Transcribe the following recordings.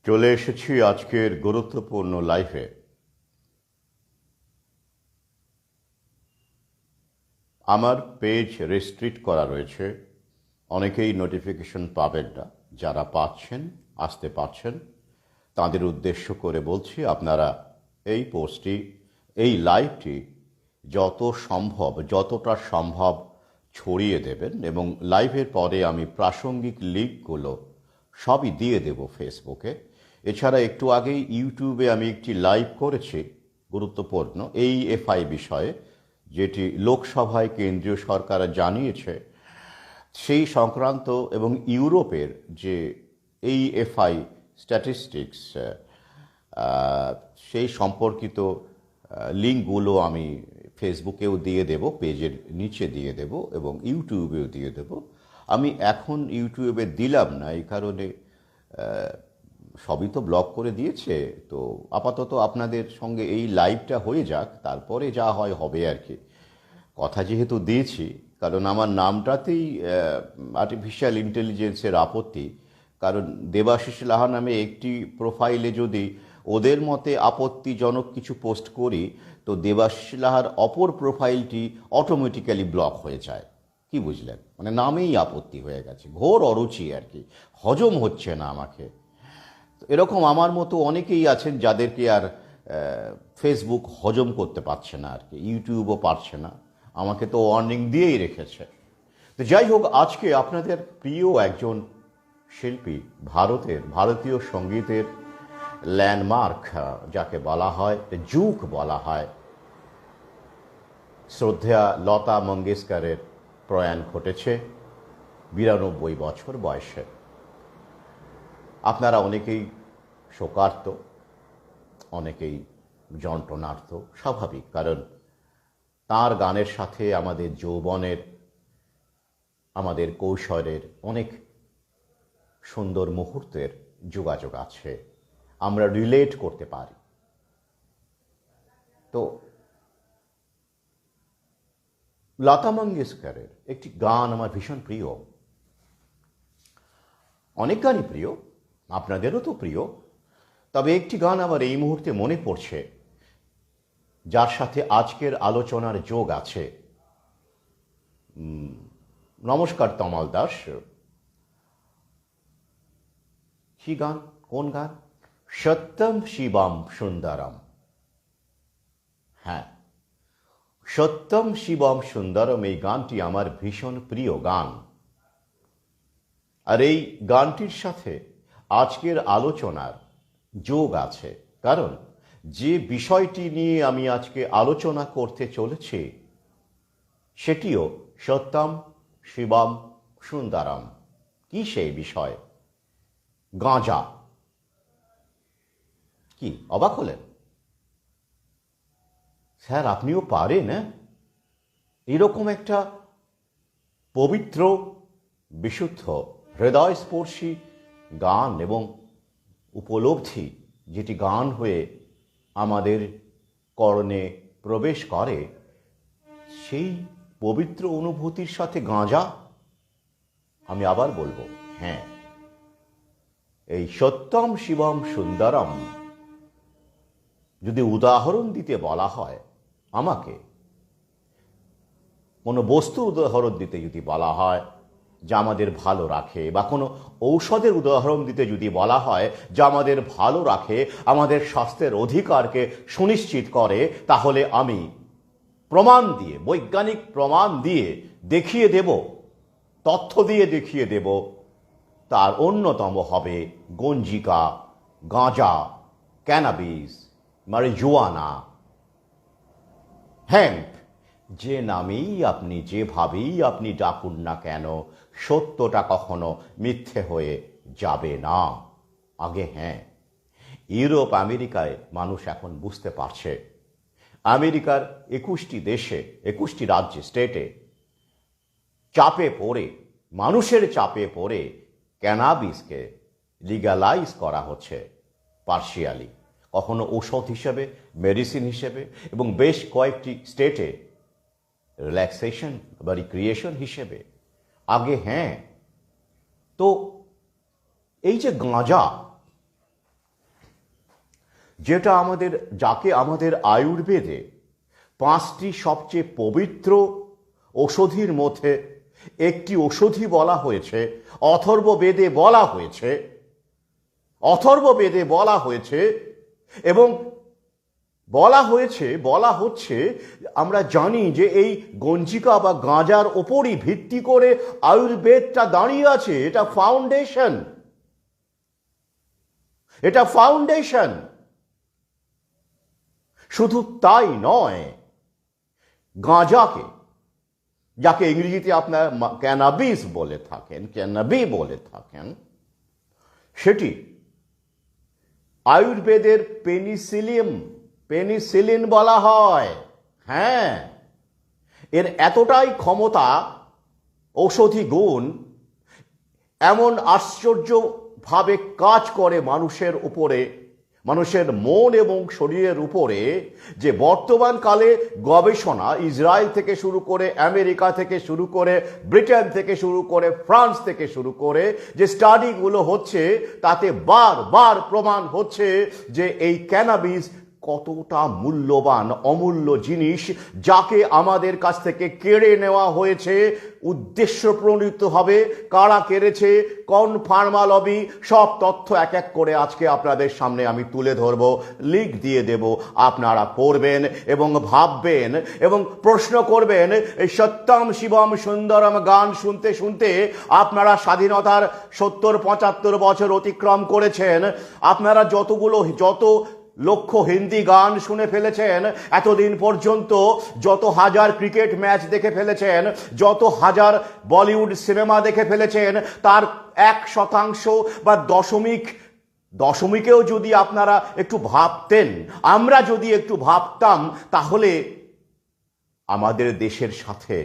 চলে এসেছি আজকের গুরুত্বপূর্ণ লাইভে। আমার পেজ রেস্ট্রিক্ট করা রয়েছে, অনেকেই নোটিফিকেশন পাবেন না। যারা পাচ্ছেন, আসতে পারছেন, তাদের উদ্দেশ্য করে বলছি, আপনারা এই পোস্টটি, এই লাইভটি যতটা সম্ভব ছড়িয়ে দেবেন, এবং লাইভের পরে আমি প্রাসঙ্গিক লিঙ্কগুলো সবই দিয়ে দেব ফেসবুকে। এছাড়া একটু আগেই ইউটিউবে আমি একটি লাইভ করেছি গুরুত্বপূর্ণ এই এফআই বিষয়ে, যেটি লোকসভায় কেন্দ্রীয় সরকার জানিয়েছে সেই সংক্রান্ত, এবং ইউরোপের যে এই এফআই স্ট্যাটিস্টিক্স সেই সম্পর্কিত লিঙ্কগুলো আমি ফেসবুকেও দিয়ে দেব, পেজের নিচে দিয়ে দেব, এবং ইউটিউবেও দিয়ে দেব। আমি এখন ইউটিউবে দিলাম না এই কারণে, সবই তো ব্লক করে দিয়েছে। তো আপাতত আপনাদের সঙ্গে এই লাইভটা হয়ে যাক, তারপরে যা হয় হবে আর কি। কথা যেহেতু দিয়েছি, কারণ আমার নামটাতেই আর্টিফিশিয়াল ইন্টেলিজেন্সের আপত্তি। কারণ দেবাশিস লাহা নামে একটি প্রোফাইলে যদি ওদের মতে আপত্তিজনক কিছু পোস্ট করি, তো দেবাশিস লাহার অপর প্রোফাইলটি অটোমেটিক্যালি ব্লক হয়ে যায়। কি বুঝলেন? মানে নামেই আপত্তি হয়ে গেছে, ঘোর অরুচি আর কি, হজম হচ্ছে না আমাকে। এরকম আমার মতো অনেকেই আছেন যাদেরকে আর ফেসবুক হজম করতে পারছে না আর কি, ইউটিউবও পারছে না, আমাকে তো ওয়ার্নিং দিয়েই রেখেছে। তো যাই হোক, আজকে আপনাদের প্রিয় একজন শিল্পী, ভারতীয় সঙ্গীতের ল্যান্ডমার্ক যাকে বলা হয়, যুগ বলা হয়, শ্রদ্ধেয়া লতা মঙ্গেশকরের প্রয়াণ ঘটেছে 92 বছর বয়সে। আপনারা অনেকেই শোকার্ত, অনেকেই যন্ত্রণার্ত, স্বাভাবিক। কারণ তার গানের সাথে আমাদের যৌবনের, আমাদের কৈশোরের অনেক সুন্দর মুহূর্তের যোগাযোগ আছে, আমরা রিলেট করতে পারি। তো লতা মঙ্গেশকরের একটি গান আমার ভীষণ প্রিয়, অনেক গানই প্রিয়, আপনাদেরও তো প্রিয়। তবে একটি গান আমার এই মুহূর্তে মনে পড়ছে, যার সাথে আজকের আলোচনার যোগ আছে। নমস্কার তমাল দাস। কি গান? কোন গান? সত্যম শিবম সুন্দরম। হ্যাঁ, সত্যম শিবম সুন্দরম এই গানটি আমার ভীষণ প্রিয় গান। আর এই গানটির সাথে আজকের আলোচনার যোগ আছে, কারণ যে বিষয়টি নিয়ে আমি আজকে আলোচনা করতে চলেছি সেটিও সত্যম শিবম সুন্দরম। কি সেই বিষয়? গাঁজা। কি অবাক হলেন? স্যার, আপনিও পারেন? এরকম একটা পবিত্র, বিশুদ্ধ, হৃদয়স্পর্শী গান এবং উপলব্ধি, যেটি গান হয়ে আমাদের কর্ণে প্রবেশ করে, সেই পবিত্র অনুভূতির সাথে গাঁজা। আমি আবার বলবো, হ্যাঁ, এই সত্যম শিবম সুন্দরম যদি উদাহরণ দিতে বলা হয়, আমাকে কোনো বস্তুর উদাহরণ দিতে যদি বলা হয় যা আমাদের ভালো রাখে, বা কোনো ঔষধের উদাহরণ দিতে যদি বলা হয় যা আমাদের ভালো রাখে, আমাদের স্বাস্থ্যের অধিকারকে সুনিশ্চিত করে, তাহলে আমি প্রমাণ দিয়ে, বৈজ্ঞানিক প্রমাণ দিয়ে দেখিয়ে দেব, তথ্য দিয়ে দেখিয়ে দেব, তার অন্যতম হবে গঞ্জিকা, গাঁজা, ক্যানাবিস, মারিজুয়ানা, হ্যাম্প। যে নামেই আপনি, যেভাবেই আপনি ডাকুন না কেন, সত্যটা কখনো মিথ্যে হয়ে যাবে না। আগে হ্যাঁ, ইউরোপ, আমেরিকায় মানুষ এখন বুঝতে পারছে। আমেরিকার 21টি দেশে, 21টি রাজ্যে, স্টেটে চাপে পড়ে, মানুষের চাপে পড়ে ক্যানাবিসকে লিগ্যালাইজ করা হচ্ছে পার্শিয়ালি, কখনো ঔষধ হিসেবে, মেডিসিন হিসেবে, এবং বেশ কয়েকটি স্টেটে রিল্যাক্সেশন বা রিক্রিয়েশন হিসেবে। আগে হ্যাঁ। তো এই যে গাঁজা, যাকে আমাদের আয়ুর্বেদে 5টি সবচেয়ে পবিত্র ঔষধির মধ্যে একটি ঔষধি বলা হয়েছে, অথর্ববেদে বলা হয়েছে এবং বলা হচ্ছে আমরা জানি যে এই গঞ্জিকা বা গাঁজার ওপরই ভিত্তি করে আয়ুর্বেদটা দাঁড়িয়ে আছে। এটা ফাউন্ডেশন। শুধু তাই নয়, গাঁজাকে, যাকে ইংরেজিতে আপনার ক্যানাবিস বলে থাকেন, সেটি আয়ুর্বেদের পেনিসিলিন বলা হয়। হ্যাঁ, এর এতটাই ক্ষমতা, ঔষধি গুণ, এমন আশ্চর্যভাবে কাজ করে মানুষের মন এবং শরীরের উপরে, যে বর্তমানকালে গবেষণা ইসরায়েল থেকে শুরু করে, আমেরিকা থেকে শুরু করে, ব্রিটেন থেকে শুরু করে, ফ্রান্স থেকে শুরু করে যে স্টাডিগুলো হচ্ছে, তাতে বারবার প্রমাণ হচ্ছে যে এই ক্যানাবিস কতটা মূল্যবান, অমূল্য জিনিস, যাকে আমাদের কাছ থেকে কেড়ে নেওয়া হয়েছে উদ্দেশ্য প্রণীত হবে। কারা কেড়েছে, কোন ফার্মা লবি, সব তথ্য এক এক করে আজকে আপনাদের সামনে আমি তুলে ধরব, লিঙ্ক দিয়ে দেব। আপনারা পড়বেন এবং ভাববেন এবং প্রশ্ন করবেন। এই সত্যম শিবম সুন্দরম গান শুনতে শুনতে আপনারা স্বাধীনতার 70-75 বছর অতিক্রম করেছেন। আপনারা যত লক্ষ হিন্দি গান শুনে ফেলেছেন এতদিন পর্যন্ত, যত হাজার ক্রিকেট ম্যাচ দেখে ফেলেছেন, যত হাজার বলিউড সিনেমা দেখে ফেলেছেন, তার 1% বা দশমিকেও যদি আপনারা একটু ভাবতেন, আমরা যদি একটু ভাবতাম, তাহলে আমাদের দেশের সাথে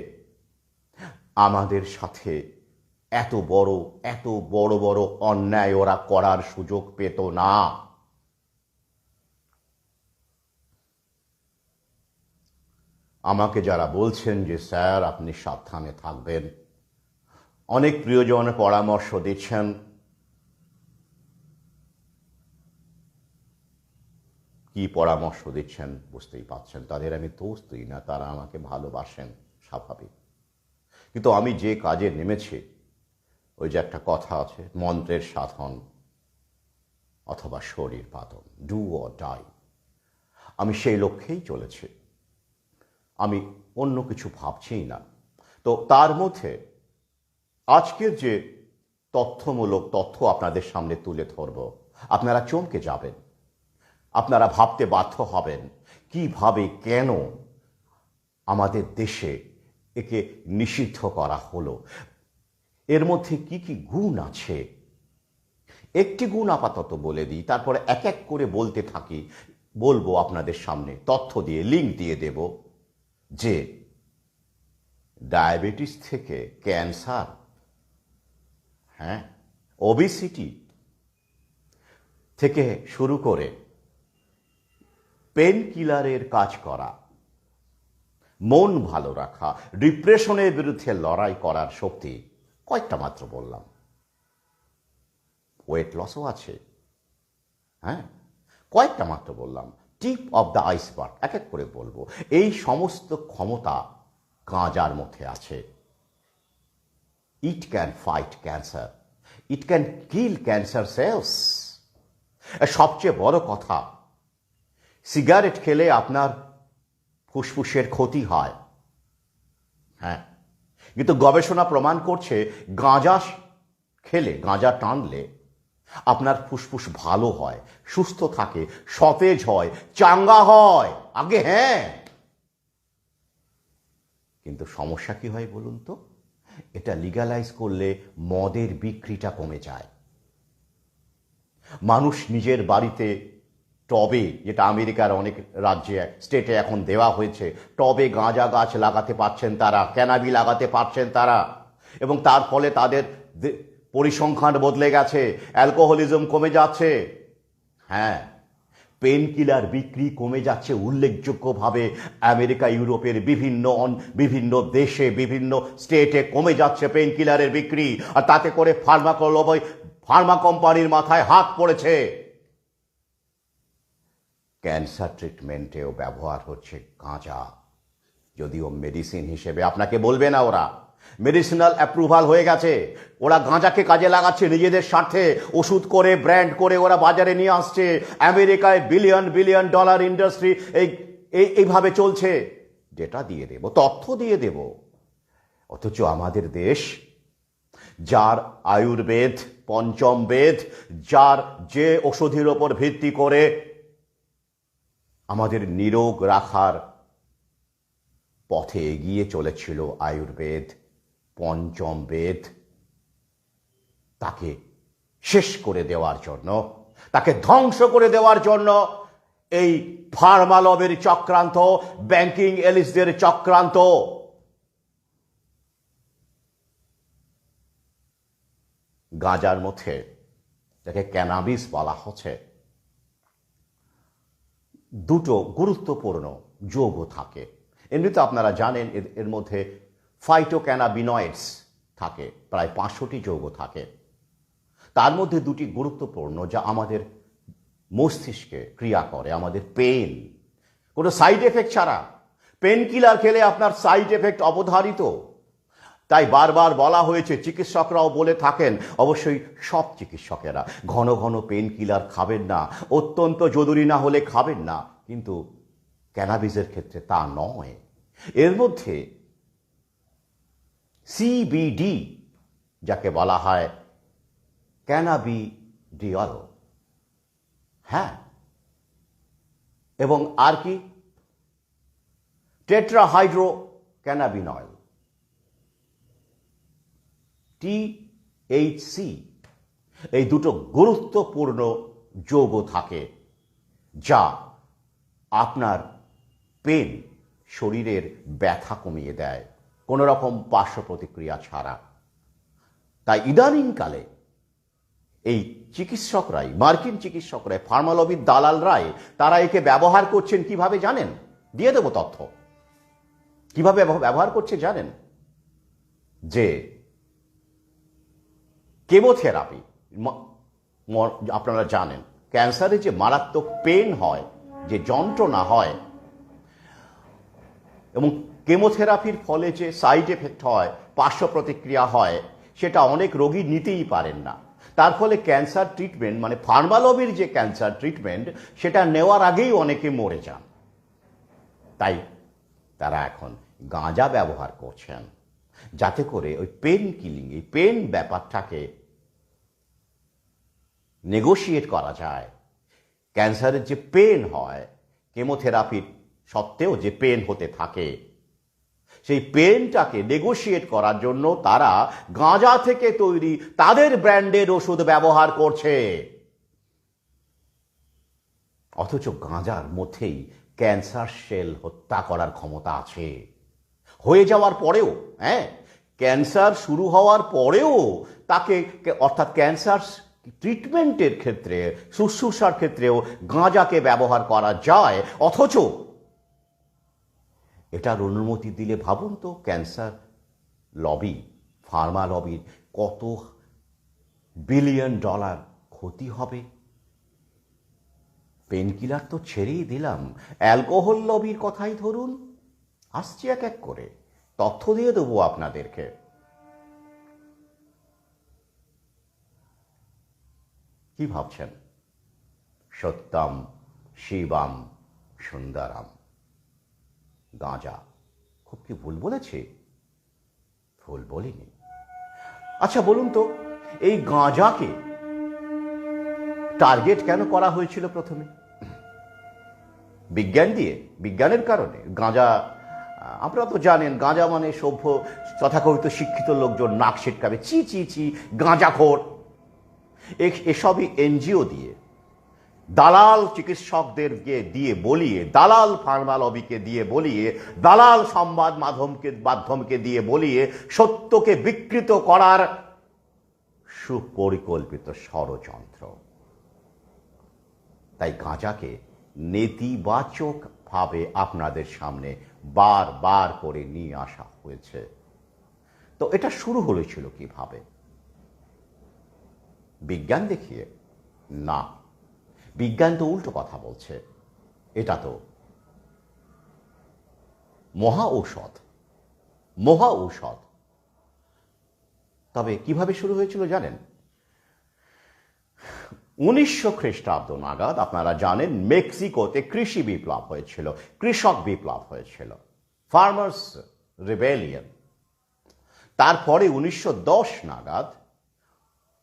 এত বড় বড় অন্যায় ওরা করার সুযোগ পেত না। আমাকে যারা বলছেন যে স্যার আপনি সাবধানে থাকবেন, অনেক প্রিয়জন পরামর্শ দিচ্ছেন, কি পরামর্শ দিচ্ছেন বুঝতেই পাচ্ছেন। তাদের আমি দোষ দিই না, তারা আমাকে ভালোবাসেন, স্বাভাবিক। কিন্তু আমি যে কাজে নেমেছি, ওই যে একটা কথা আছে, মন্ত্রের সাধন অথবা শরীর পাতন, ডু অর ডাই, আমি সেই লক্ষ্যেই চলেছি। আমি অন্য কিছু ভাবছিই না। তো তার মধ্যে আজকের যে তথ্যমূলক তথ্য আপনাদের সামনে তুলে ধরব, আপনারা চমকে যাবেন, আপনারা ভাবতে বাধ্য হবেন কিভাবে, কেন আমাদের দেশে একে নিষিদ্ধ করা হলো, এর মধ্যে কি কি গুণ আছে। একটি গুণ আপাতত বলে দিই, তারপরে এক এক করে বলবো আপনাদের সামনে, তথ্য দিয়ে, লিঙ্ক দিয়ে দেব, যে ডায়াবেটিস থেকে ক্যান্সার, ওবেসিটি থেকে শুরু করে পেন কিলারের কাজ করা, মন ভালো রাখা, ডিপ্রেশনের বিরুদ্ধে লড়াই করার শক্তি, কয়েকটা মাত্র বললাম। ওয়েট লসও আছে, কয়েকটা মাত্র বললাম, টিপ অফ দ্য আইসবার্গ, এক এক করে বলবো। এই সমস্ত ক্ষমতা গাঁজার মধ্যে আছে। It can fight cancer, it can kill cancer cells. সবচেয়ে বড় কথা, সিগারেট খেলে আপনার ফুসফুসের ক্ষতি হয়, কিন্তু গবেষণা প্রমাণ করছে গাঁজা টানলে আপনার ফুসফুস ভালো হয়, সুস্থ থাকে, সতেজ হয়, চাঙ্গা হয় আগে। কিন্তু সমস্যা কি হয় বলুন তো? এটা লিগ্যালাইজ করলে মদের বিক্রিটা কমে যায়। মানুষ নিজের বাড়িতে টবে, যেটা আমেরিকার অনেক রাজ্যে, স্টেটে এখন দেওয়া হয়েছে, টবে গাঁজা গাছ লাগাতে পারছেন তারা, ক্যানাবি লাগাতে পারছেন তারা, এবং তার ফলে তাদের পরিসংখ্যান বদলে গেছে, অ্যালকোহলিজম কমে যাচ্ছে। পেন কিলার বিক্রি কমে যাচ্ছে উল্লেখযোগ্যভাবে। আমেরিকা, ইউরোপের বিভিন্ন দেশে, বিভিন্ন স্টেটে কমে যাচ্ছে পেন কিলারের বিক্রি, আর তাতে করে ফার্মা কোম্পানির মাথায় হাত পড়েছে। ক্যান্সার ট্রিটমেন্টেও ব্যবহার হচ্ছে গাঁজা, যদিও মেডিসিন হিসেবে আপনাকে বলবে না, ওরা মেডিসিনাল অ্যাপ্রুভাল হয়ে গেছে, ওরা গাঁজাকে কাজে লাগাচ্ছে নিজেদের স্বার্থে, ওষুধ করে ব্র্যান্ড করে ওরা বাজারে নিয়ে আসছে। আমেরিকায় বিলিয়ন বিলিয়ন ডলার ইন্ডাস্ট্রি এইভাবে চলছে। ডেটা দিয়ে দেব, তথ্য দিয়ে দেব। অথচ আমাদের দেশ, যার আয়ুর্বেদ পঞ্চম বেদ, যার যে ওষুধের ওপর ভিত্তি করে আমাদের নিরোগ রাখার পথে এগিয়ে চলেছিল আয়ুর্বেদ পঞ্চম বেদ, তাকে শেষ করে দেওয়ার জন্য, তাকে ধ্বংস করে দেওয়ার জন্য এই ফার্মা লবির চক্রান্ত, ব্যাংকিং এলিটদের চক্রান্ত। গাঁজার মধ্যে, যাকে ক্যানাবিস বলা হচ্ছে, দুটো গুরুত্বপূর্ণ যৌগ থাকে। এমনিতে আপনারা জানেন এর মধ্যে ফাইটোক্যানাবিনয়েডস থাকে, প্রায় 500টি যৌগ থাকে। তার মধ্যে দুটি গুরুত্বপূর্ণ, যা আমাদের মস্তিষ্কে ক্রিয়া করে, আমাদের পেন, কোনো সাইড এফেক্ট ছাড়া। পেন কিলার খেলে আপনার সাইড এফেক্ট অবধারিত। তাই বারবার বলা হয়েছে, চিকিৎসকরাও বলে থাকেন, অবশ্যই সব চিকিৎসকেরা, ঘন ঘন পেন কিলার খাবেন না, অত্যন্ত জরুরি না হলে খাবেন না। কিন্তু ক্যানাবিসের ক্ষেত্রে তা নয়। এর মধ্যে সিবিডি, যাকে বলা হয় ক্যানাবিডিওল, হ্যাঁ, এবং আর কি টেট্রাহাইড্রো ক্যানাবিনয়েল, THC, এই দুটো গুরুত্বপূর্ণ যৌগ থাকে, যা আপনার পেন, শরীরের ব্যথা কমিয়ে দেয় কোনো রকম পার্শ্ব প্রতিক্রিয়া ছাড়া। তাই ইদানিংকালে এই চিকিৎসকরাই, মার্কিন চিকিৎসকরাই, ফার্মা লবির দালালরাই, তারা একে ব্যবহার করছেন কিভাবে জানেন? দিয়ে দেব তথ্য। কিভাবে ব্যবহার করছে জানেন? যে কেমোথেরাপি, আপনারা জানেন ক্যান্সারে যে মারাত্মক পেন হয়, যে যন্ত্রণা হয়, এবং কেমোথেরাপির ফলে যে সাইড এফেক্ট হয়, পার্শ্ব প্রতিক্রিয়া হয়, সেটা অনেক রোগী নিতেই পারেন না। তার ফলে ক্যান্সার ট্রিটমেন্ট, মানে ফার্মা লবির যে ক্যান্সার ট্রিটমেন্ট, সেটা নেওয়ার আগেই অনেকে মরে যান। তাই তারা এখন গাঁজা ব্যবহার করছেন, যাতে করে ওই পেন কিলিং, এই পেন ব্যাপারটাকে নেগোশিয়েট করা যায়। ক্যান্সারের যে পেন হয়, কেমোথেরাপির সত্ত্বেও যে পেন হতে থাকে, সেই পেনটাকে নেগোশিয়েট করার জন্য তারা গাঁজা থেকে তৈরি তাদের ব্র্যান্ডের ওষুধ ব্যবহার করছে। অথচ গাঁজার মধ্যেই ক্যান্সার সেল হত্যা করার ক্ষমতা আছে। হয়ে যাওয়ার পরেও, হ্যাঁ, ক্যান্সার শুরু হওয়ার পরেও তাকে, অর্থাৎ ক্যান্সার ট্রিটমেন্টের ক্ষেত্রে, শুশ্রূষার ক্ষেত্রেও গাঁজাকে ব্যবহার করা যায়। অথচ এটার অনুমতি দিলে ভাবুন তো, ক্যান্সার লবি, ফার্মা লবির কত বিলিয়ন ডলার ক্ষতি হবে। পেনকিলার তো ছেড়েই দিলাম, অ্যালকোহল লবির কথাই ধরুন। আসছি এক এক করে, তথ্য দিয়ে দেবো আপনাদেরকে। কি ভাবছেন? সত্যম শিবম সুন্দরম, গাঁজা। খুব কি ভুল বলেছি? ভুল বলিনি। আচ্ছা বলুন তো, এই গাঁজাকে টার্গেট কেন করা হয়েছিল প্রথমে? বিজ্ঞান দিয়ে, বিজ্ঞানের কারণে। গাঁজা, আপনারা তো জানেন, গাঁজা মানে সভ্য তথাকথিত শিক্ষিত লোকজন নাক ছিটকাবে, চি চি চি গাঁজাখোর। এসবই এনজিও দিয়ে, দালাল চিকিৎসকদেরকে দিয়ে বলিয়ে, দালাল ফার্মা লবিকে দিয়ে বলিয়ে, দালাল সংবাদ মাধ্যমকে দিয়ে বলিয়ে সত্যকে বিকৃত করার সুপরিকল্পিত ষড়যন্ত্র। তাই গাঁজাকে নেতিবাচকভাবে আপনাদের সামনে বারবার করে নিয়ে আসা হয়েছে। তো এটা শুরু হয়েছিল কিভাবে? বিজ্ঞান দেখিয়ে? না, বিজ্ঞান তো উল্টো কথা বলছে। এটা তো মহা ঔষধ, মহা ঔষধ। তবে কিভাবে শুরু হয়েছিল জানেন? 1900 খ্রিস্টাব্দ নাগাদ আপনারা জানেন মেক্সিকোতে কৃষি বিপ্লব হয়েছিল, কৃষক বিপ্লব হয়েছিল, ফার্মার্স রিবেলিয়ন। তারপরে 1910 নাগাদ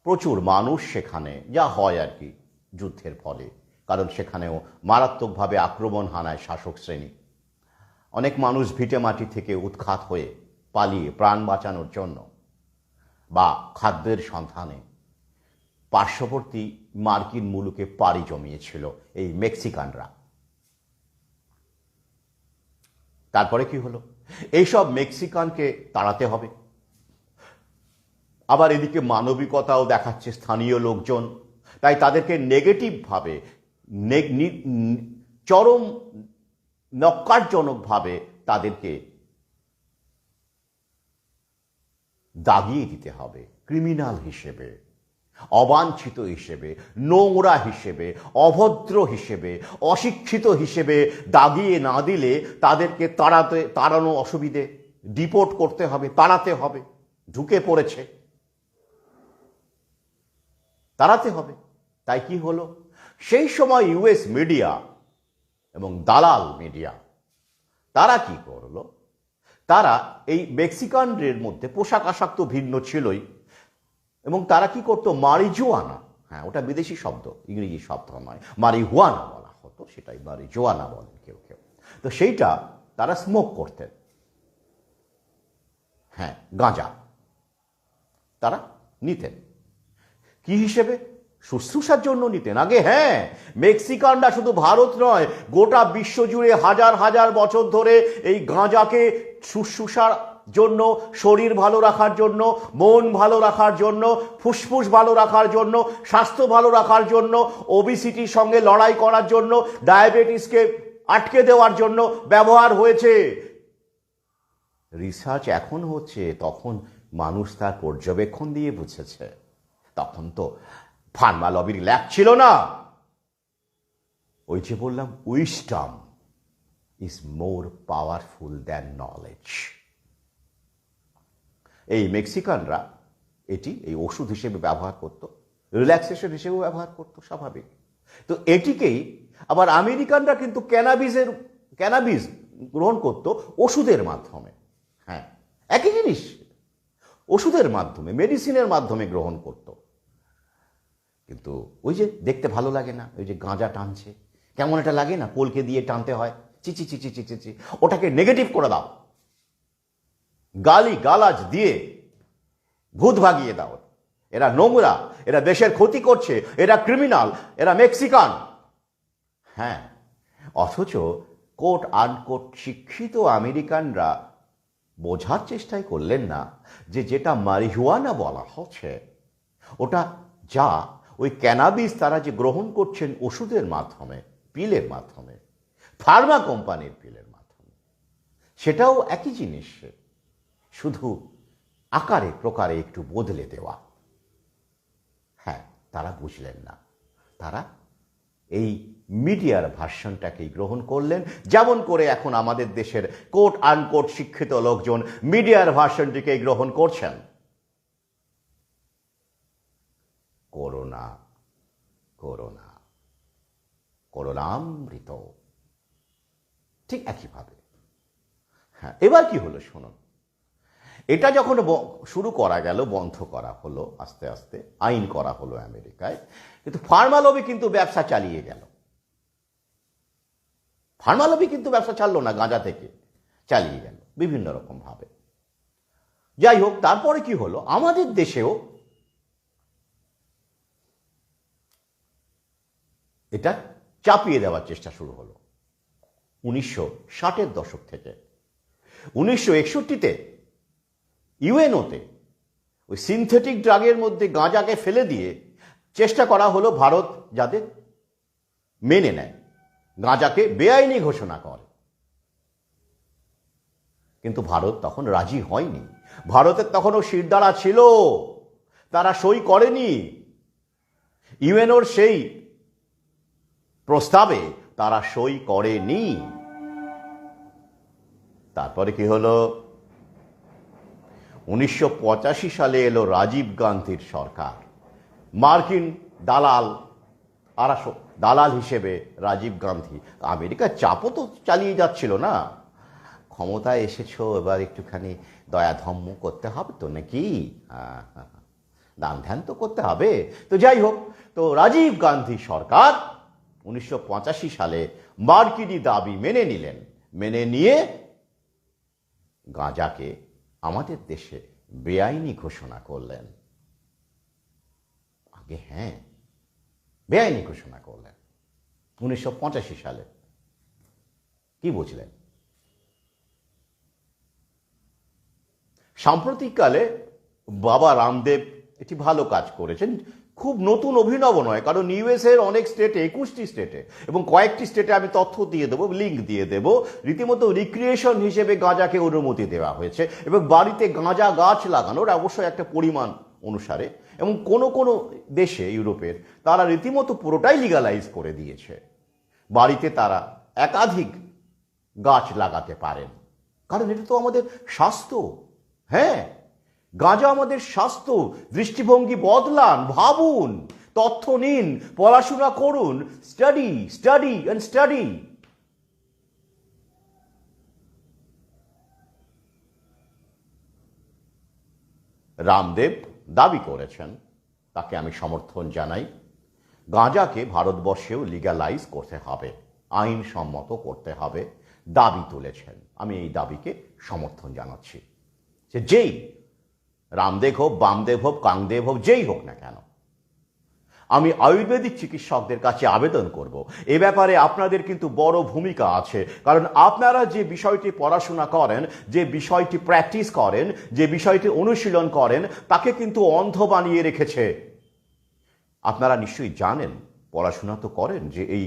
প্রচুর মানুষ সেখানে, যা হয় আর কি যুদ্ধের ফলে, কারণ সেখানেও মারাত্মকভাবে আক্রমণ হানায় শাসক শ্রেণী, অনেক মানুষ ভিটে মাটি থেকে উৎখাত হয়ে পালিয়ে প্রাণ বাঁচানোর জন্য বা খাদ্যের সন্ধানে পার্শ্ববর্তী মার্কিন মুলুকে পাড়ি জমিয়েছিল এই মেক্সিকানরা। তারপরে কি হলো? এইসব মেক্সিকানকে তাড়াতে হবে। আবার এদিকে মানবিকতাও দেখাচ্ছে স্থানীয় লোকজন, তাই তাদেরকে নেগেটিভভাবে, চরম নক্কারজনকভাবে তাদেরকে দাগিয়ে দিতে হবে ক্রিমিনাল হিসেবে, অবাঞ্ছিত হিসেবে, নোংরা হিসেবে, অভদ্র হিসেবে, অশিক্ষিত হিসেবে দাগিয়ে না দিলে তাদেরকে তাড়ানো অসুবিধে, ডিপোর্ট করতে হবে, তাড়াতে হবে। ঢুকে পড়েছে, তাড়াতে হবে। তাই কি হলো? সেই সময় ইউএস মিডিয়া এবং দালাল মিডিয়া তারা কি করলো? তারা এই মেক্সিকানদের মধ্যে পোশাক আশাক তো ভিন্ন ছিলই, এবং তারা কি করতো? মারিজুয়ানা, হ্যাঁ ওটা বিদেশি শব্দ, ইংরেজি শব্দ নয়, মারিহুয়ানা বলা হতো, সেটাই মারিজুয়ানা বলেন কেউ কেউ। তো সেইটা তারা স্মোক করতেন, হ্যাঁ গাঁজা তারা নিতেন। কি হিসেবে? শুশ্রূষার জন্য নিতেন আগে। হ্যাঁ, মেক্সিকানরা শুধু ভারত নয়, গোটা বিশ্ব জুড়ে হাজার হাজার বছর ধরে এই গাঁজাকে শুশ্রূষার জন্য, শরীর ভালো রাখার জন্য, মন ভালো রাখার জন্য, ফুসফুস ভালো রাখার জন্য, স্বাস্থ্য ভালো রাখার জন্য, ওবিসিটির সঙ্গে লড়াই করার জন্য, ডায়াবেটিসকে আটকে দেওয়ার জন্য ব্যবহার হয়েছে। রিসার্চ এখন হচ্ছে, তখন মানুষ তার পর্যবেক্ষণ দিয়ে বুঝেছে। তখন তো ফার্মা লবির ল্যাব ছিল না। ওই যে বললাম, wisdom is more powerful than knowledge. এই মেক্সিকানরা এটি এই ওষুধ হিসেবে ব্যবহার করত, রিল্যাক্সেশন হিসেবেও ব্যবহার করত, স্বাভাবিক। তো এটিকেই আবার আমেরিকানরা কিন্তু ক্যানাবিস গ্রহণ করত ওষুধের মাধ্যমে। হ্যাঁ, একই জিনিস, ওষুধের মাধ্যমে, মেডিসিনের মাধ্যমে গ্রহণ করত। কিন্তু ওই যে দেখতে ভালো লাগে না, ওই যে গাঁজা টানছে, কেমন এটা লাগে না? পোলকে দিয়ে টানতে হয়, চিচি চিচি চিচি চি, ওটাকে নেগেটিভ করে দাও, গালি গালাজ দিয়ে ভূত ভাগিয়ে দাও। এরা নোংরা, এরা দেশের ক্ষতি করছে, এরা ক্রিমিনাল, এরা মেক্সিকান। হ্যাঁ, অথচ কোট আনকোট শিক্ষিত আমেরিকানরা বোঝার চেষ্টাই করলেন না যে যেটা মারিহুয়ানা বলা হচ্ছে, ওটা যা ওই ক্যানাবিস তারা যে গ্রহণ করছেন ওষুধের মাধ্যমে, পিলের মাধ্যমে, ফার্মা কোম্পানির পিলের মাধ্যমে, সেটাও একই জিনিস, শুধু আকারে প্রকারে একটু বদলে দেওয়া। হ্যাঁ, তারা বুঝলেন না, তারা এই মিডিয়ার ভার্সনটাকেই গ্রহণ করলেন, যেমন করে এখন আমাদের দেশের কোট আনকোট শিক্ষিত লোকজন মিডিয়ার ভার্সনটিকেই গ্রহণ করছেন। করোনা, করোনা, করোনামৃত, ঠিক একইভাবে। হ্যাঁ, এবার কি হলো শুনুন। এটা যখন শুরু করা গেল, বন্ধ করা হলো, আস্তে আস্তে আইন করা হলো আমেরিকায়, কিন্তু ফার্মা লবি কিন্তু ব্যবসা চালিয়ে গেল। ফার্মা লবি কিন্তু ব্যবসা ছাড়লো না, গাঁজা থেকে চালিয়ে গেল বিভিন্ন রকম ভাবে। যাই হোক, তারপরে কি হলো, আমাদের দেশেও এটা চাপিয়ে দেওয়ার চেষ্টা শুরু হলো 1960-এর দশক থেকে। 1961-তে ইউএনওতে ওই সিনথেটিক ড্রাগের মধ্যে গাঁজাকে ফেলে দিয়ে চেষ্টা করা হলো ভারত যাতে মেনে নেয়, গাঁজাকে বেআইনি ঘোষণা করে। কিন্তু ভারত তখন রাজি হয়নি। ভারতের তখনও শিরদাঁড়া ছিল, তারা সই করেনি। ইউএনওর সেই প্রস্তাবে তারা সই করেনি। তারপরে কি হলো? 1985 সালে এলো রাজীব গান্ধীর সরকার। মার্কিন দালাল হিসেবে রাজীব গান্ধী। আমেরিকার চাপও তো চালিয়ে যাচ্ছিল না। ক্ষমতায় এসেছো, এবার একটুখানি দয়াধম্ম করতে হবে তো নাকি? দান ধ্যান তো করতে হবে। তো যাই হোক, তো রাজীব গান্ধী সরকার 1985 সালে মার্কিনী দাবি মেনে নিলেন। মেনে নিয়ে গাঁজাকে আমাদের দেশে বেআইনি ঘোষণা করলেন। আগে হ্যাঁ, বেআইনি ঘোষণা করলেন 1985 সালে। কি বুঝলেন? সাম্প্রতিককালে বাবা রামদেব একটি ভালো কাজ করেছেন। খুব নতুন অভিনব নয়, কারণ ইউএসের অনেক স্টেটে, 21টি স্টেটে এবং কয়েকটি স্টেটে আমি তথ্য দিয়ে দেবো, লিঙ্ক দিয়ে দেবো, রীতিমতো রিক্রিয়েশন হিসেবে গাঁজাকে অনুমতি দেওয়া হয়েছে এবং বাড়িতে গাঁজা গাছ লাগানোর অবশ্যই একটা পরিমাণ অনুসারে, এবং কোনো কোনো দেশে ইউরোপের তারা রীতিমতো পুরোটাই লিগালাইজ করে দিয়েছে। বাড়িতে তারা একাধিক গাছ লাগাতে পারেন, কারণ এটা তো আমাদের স্বাস্থ্য। হ্যাঁ, গাঁজা আমাদের স্বাস্থ্য। দৃষ্টিভঙ্গি বদলান, ভাবুন, তথ্য নিন, পড়াশোনা করুন। Study study and study. Ramdev দাবি করেছেন, তাকে আমি সমর্থন জানাই, গাঁজাকে ভারতবর্ষেও লিগ্যালাইজ করতে হবে, আইনসম্মত করতে হবে, দাবি তুলেছেন। আমি এই দাবিকে সমর্থন জানাচ্ছি। যে যেই রামদেব হোক, বামদেব হোক, কাংদেব হোক, যেই হোক না কেন, আমি আয়ুর্বেদিক চিকিৎসকদের কাছে আবেদন করব, এ ব্যাপারে আপনাদের কিন্তু বড় ভূমিকা আছে। কারণ আপনারা যে বিষয়টি পড়াশোনা করেন, যে বিষয়টি প্র্যাকটিস করেন, যে বিষয়টি অনুশীলন করেন, তাকে কিন্তু অন্ধ বানিয়ে রেখেছে। আপনারা নিশ্চয়ই জানেন, পড়াশোনা তো করেন, যে এই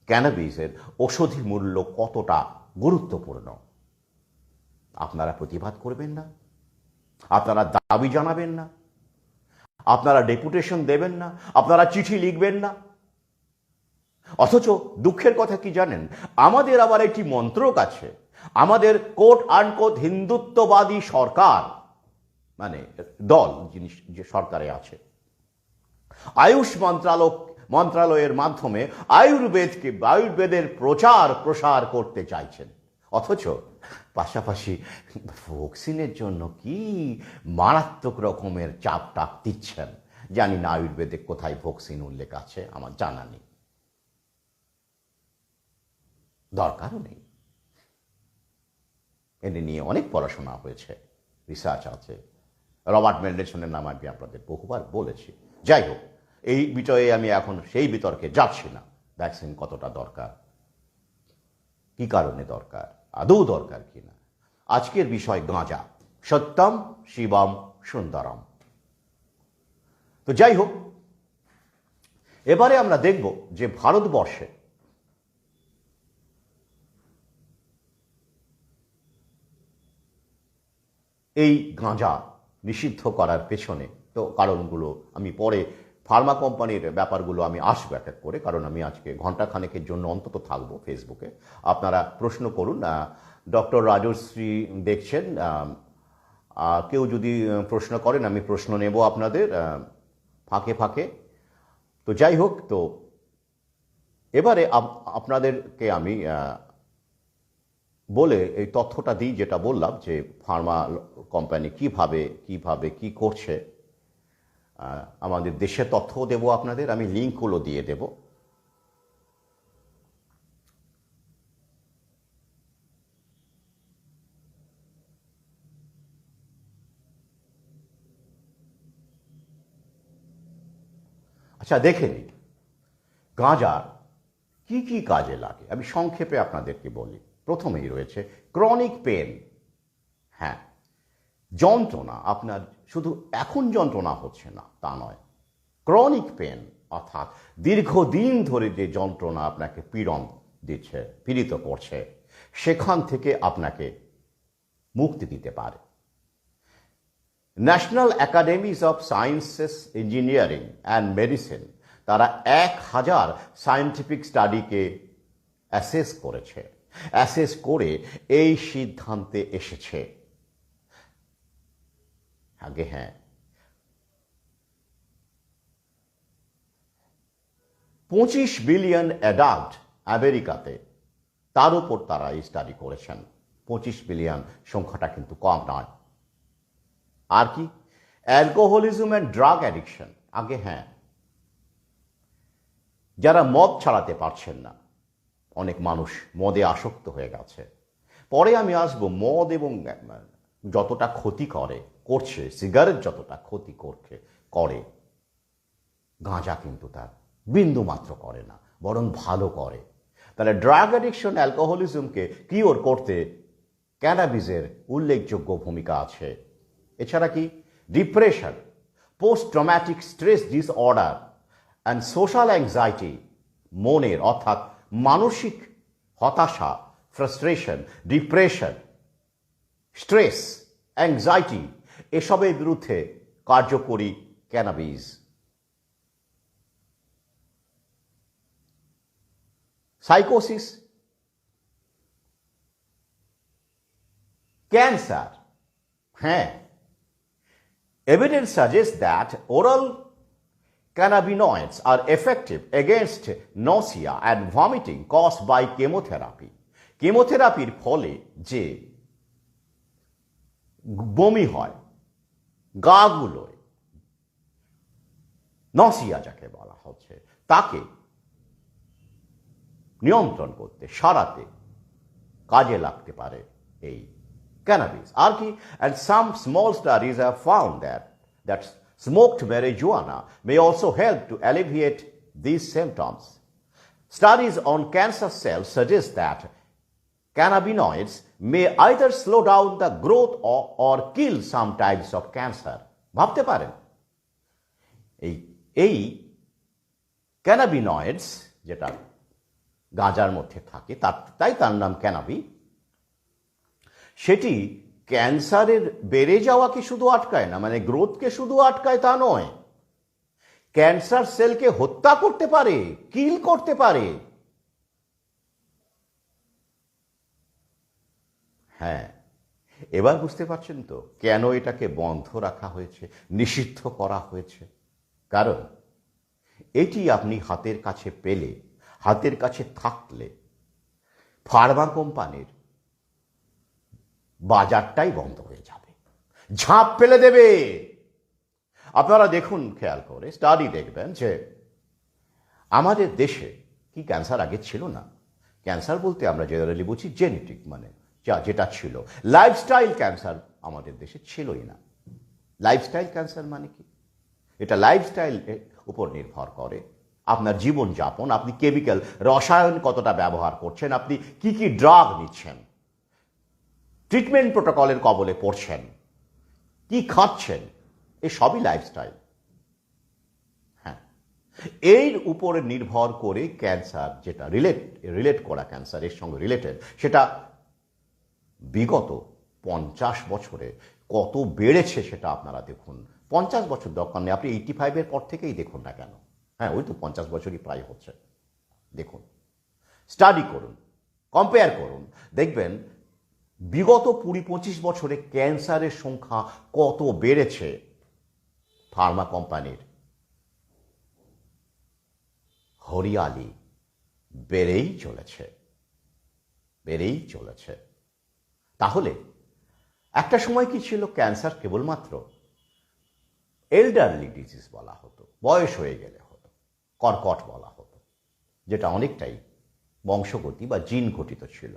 ক্যানাবিসের ঔষধি মূল্য কতটা গুরুত্বপূর্ণ। আপনারা প্রতিবাদ করবেন না, আপনারা দাবি জানাবেন না, আপনারা ডেপুটেশন দেবেন না, আপনারা চিঠি লিখবেন না। অথচ দুঃখের কথা কি জানেন, আমাদের আবার একটি মন্ত্রক আছে, আমাদের কোট আনকোট হিন্দুত্ববাদী সরকার, মানে দল যিনি যে সরকারে আছে, আয়ুষ মন্ত্রালয়ের মাধ্যমে আয়ুর্বেদের প্রসার করতে চাইছেন। অথচ পাশাপাশি ভ্যাকসিনের জন্য কি মারাত্মক রকমের চাপ দিচ্ছেন। জানি না আয়ুর্বেদে কোথায় ভ্যাকসিন উল্লেখ আছে, আমার জানা নেই, দরকারও নেই। এনে নিয়ে অনেক পড়াশোনা হয়েছে, রিসার্চ আছে, রবার্ট মেন্ডেলসনের নাম আমি আপনাদের বহুবার বলেছি। যাই হোক, এই বিষয়ে আমি এখন সেই বিতর্কে যাচ্ছি না। ভ্যাকসিন কতটা দরকার, কি কারণে দরকার, আদৌ দরকার কিনা। আজকের বিষয় গাঁজা, সত্যম শিবম সুন্দরম। তো যাই হোক, এবারে আমরা দেখব যে ভারতবর্ষে এই গাঁজা নিষিদ্ধ করার পেছনে তো কারণগুলো আমি পরে, ফার্মা কোম্পানির ব্যাপারগুলো আমি আসবো এক এক করে, কারণ আমি আজকে ঘণ্টাখানেকের জন্য অন্তত থাকবো ফেসবুকে। আপনারা প্রশ্ন করুন। ডক্টর রাজশ্রী দেখছেন, কেউ যদি প্রশ্ন করেন আমি প্রশ্ন নেব আপনাদের ফাঁকে ফাঁকে। তো যাই হোক, তো এবারে আপনাদেরকে আমি বলে এই তথ্যটা দিই, যেটা বললাম যে ফার্মা কোম্পানি কিভাবে কি করছে। আমাদের দেশের তথ্যও দেবো আপনাদের, আমি লিঙ্কগুলো দিয়ে দেব। আচ্ছা, দেখে নিন গাঁজার কি কি কাজে লাগে। আমি সংক্ষেপে আপনাদেরকে বলি। প্রথমেই রয়েছে ক্রনিক পেন। হ্যাঁ, যন্ত্রণা, আপনার শুধু এখন যন্ত্রণা হচ্ছে না তা নয়, ক্রনিক পেন অর্থাৎ দীর্ঘদিন ধরে যে যন্ত্রণা আপনাকে পীড়িত করছে, সেখান থেকে আপনাকে মুক্তি দিতে পারে। National academies of sciences, engineering and medicine, তারা 1000 সায়েন্টিফিক স্টাডিকে অ্যাসেস করেছে, অ্যাসেস করে এই সিদ্ধান্তে এসেছে। আগে হ্যাঁ, 25 বিলিয়ন অ্যাডাল্ট আমেরিকাতে, তার উপর তারা এই স্টাডি করেছেন। 25 বিলিয়ন সংখ্যাটা কিন্তু কম নয়। আর কি, অ্যালকোহলিজম অ্যান্ড ড্রাগ অ্যাডিকশন। আগে হ্যাঁ, যারা মদ ছাড়াতে পারছেন না, অনেক মানুষ মদে আসক্ত হয়ে গেছে। পরে আমি আসবো মদ এবং যতটা ক্ষতি করছে, সিগারেট যতটা ক্ষতি করে, গাঁজা কিন্তু তার বিন্দু মাত্র করে না, বরং ভালো করে। তাহলে ড্রাগ অ্যাডিকশন, অ্যালকোহলিজমকে কিওর করতে ক্যানাবিসের উল্লেখযোগ্য ভূমিকা আছে। এছাড়া কি, depression, post traumatic stress disorder and social anxiety, মনের অর্থাৎ মানসিক হতাশা, ফ্রাস্ট্রেশন, ডিপ্রেশন, স্ট্রেস, অ্যাংজাইটি, এসবের বিরুদ্ধে কার্যকরী ক্যানাবিস। সাইকোসিস, ক্যান্সার, হ্যাঁ, evidence suggests that oral cannabinoids are effective against nausea and vomiting caused by chemotherapy. কেমোথেরাপির ফলে যে বমি হয়, গাগুলোয়, নসিয়া যাকে বলা হচ্ছে, তাকে নিয়ন্ত্রণ করতে, সারাতে কাজে লাগতে পারে এই ক্যানাবিস। আর কি, and some small studies have found that smoked marijuana may also help to alleviate these symptoms. Studies on cancer cells suggest that cannabinoids may either slow down the growth or kill some types of cancer. ভাবতে পারেন, এই ক্যানাবিনয়েডস যেটা গাঁজার মধ্যে থাকে, তাই তার নাম ক্যানাবি, সেটি ক্যান্সারের বেড়ে যাওয়াকে শুধু আটকায় না, মানে গ্রোথকে শুধু আটকায় তা নয়, ক্যান্সার সেলকে হত্যা করতে পারে, কিল করতে পারে। হ্যাঁ, এবার বুঝতে পারছেন তো কেন এটাকে বন্ধ রাখা হয়েছে, নিষিদ্ধ করা হয়েছে। কারণ এটি আপনি হাতের কাছে পেলে, হাতের কাছে থাকলে, ফার্মা কোম্পানির বাজারটাই বন্ধ হয়ে যাবে, ঝাঁপ ফেলে দেবে। আপনারা দেখুন, খেয়াল করে স্টাডি দেখবেন যে আমাদের দেশে কি ক্যান্সার আগে ছিল না। ক্যান্সার বলতে আমরা জেনারেলি বুঝি জেনেটিক, মানে যেটা ছিল। লাইফস্টাইল ক্যান্সার আমাদের দেশে ছিলই না। লাইফস্টাইল ক্যান্সার মানে কি? এটা লাইফস্টাইল উপর নির্ভর করে, আপনার জীবনযাপন, আপনি কেমিক্যাল, রসায়ন কতটা ব্যবহার করছেন, আপনি কি কি ড্রাগ নিচ্ছেন, ট্রিটমেন্ট প্রোটোকলের কবলে পড়ছেন, কি খাচ্ছেন, এসবই লাইফস্টাইল। হ্যাঁ, এর উপরে নির্ভর করে ক্যান্সার, যেটা রিলেট করা ক্যান্সার, এর সঙ্গে রিলেটেড, সেটা বিগত 50 বছরে কত বেড়েছে সেটা আপনারা দেখুন। 50 বছর দরকার নেই, আপনি 85-এর পর থেকেই দেখুন না কেন। হ্যাঁ, ওই তো 50 বছরই প্রায় হচ্ছে। দেখুন, স্টাডি করুন, কম্পেয়ার করুন, দেখবেন বিগত 20-25 বছরে ক্যান্সারের সংখ্যা কত বেড়েছে। ফার্মা কোম্পানির হরিয়ালি বেড়েই চলেছে। তাহলে একটা সময় কি ছিল, ক্যান্সার কেবলমাত্র এল্ডারলি ডিজিজ বলা হতো, বয়স হয়ে গেলে হতো, কর্কট বলা হতো, যেটা অনেকটাই বংশগতি বা জিন ঘটিত ছিল।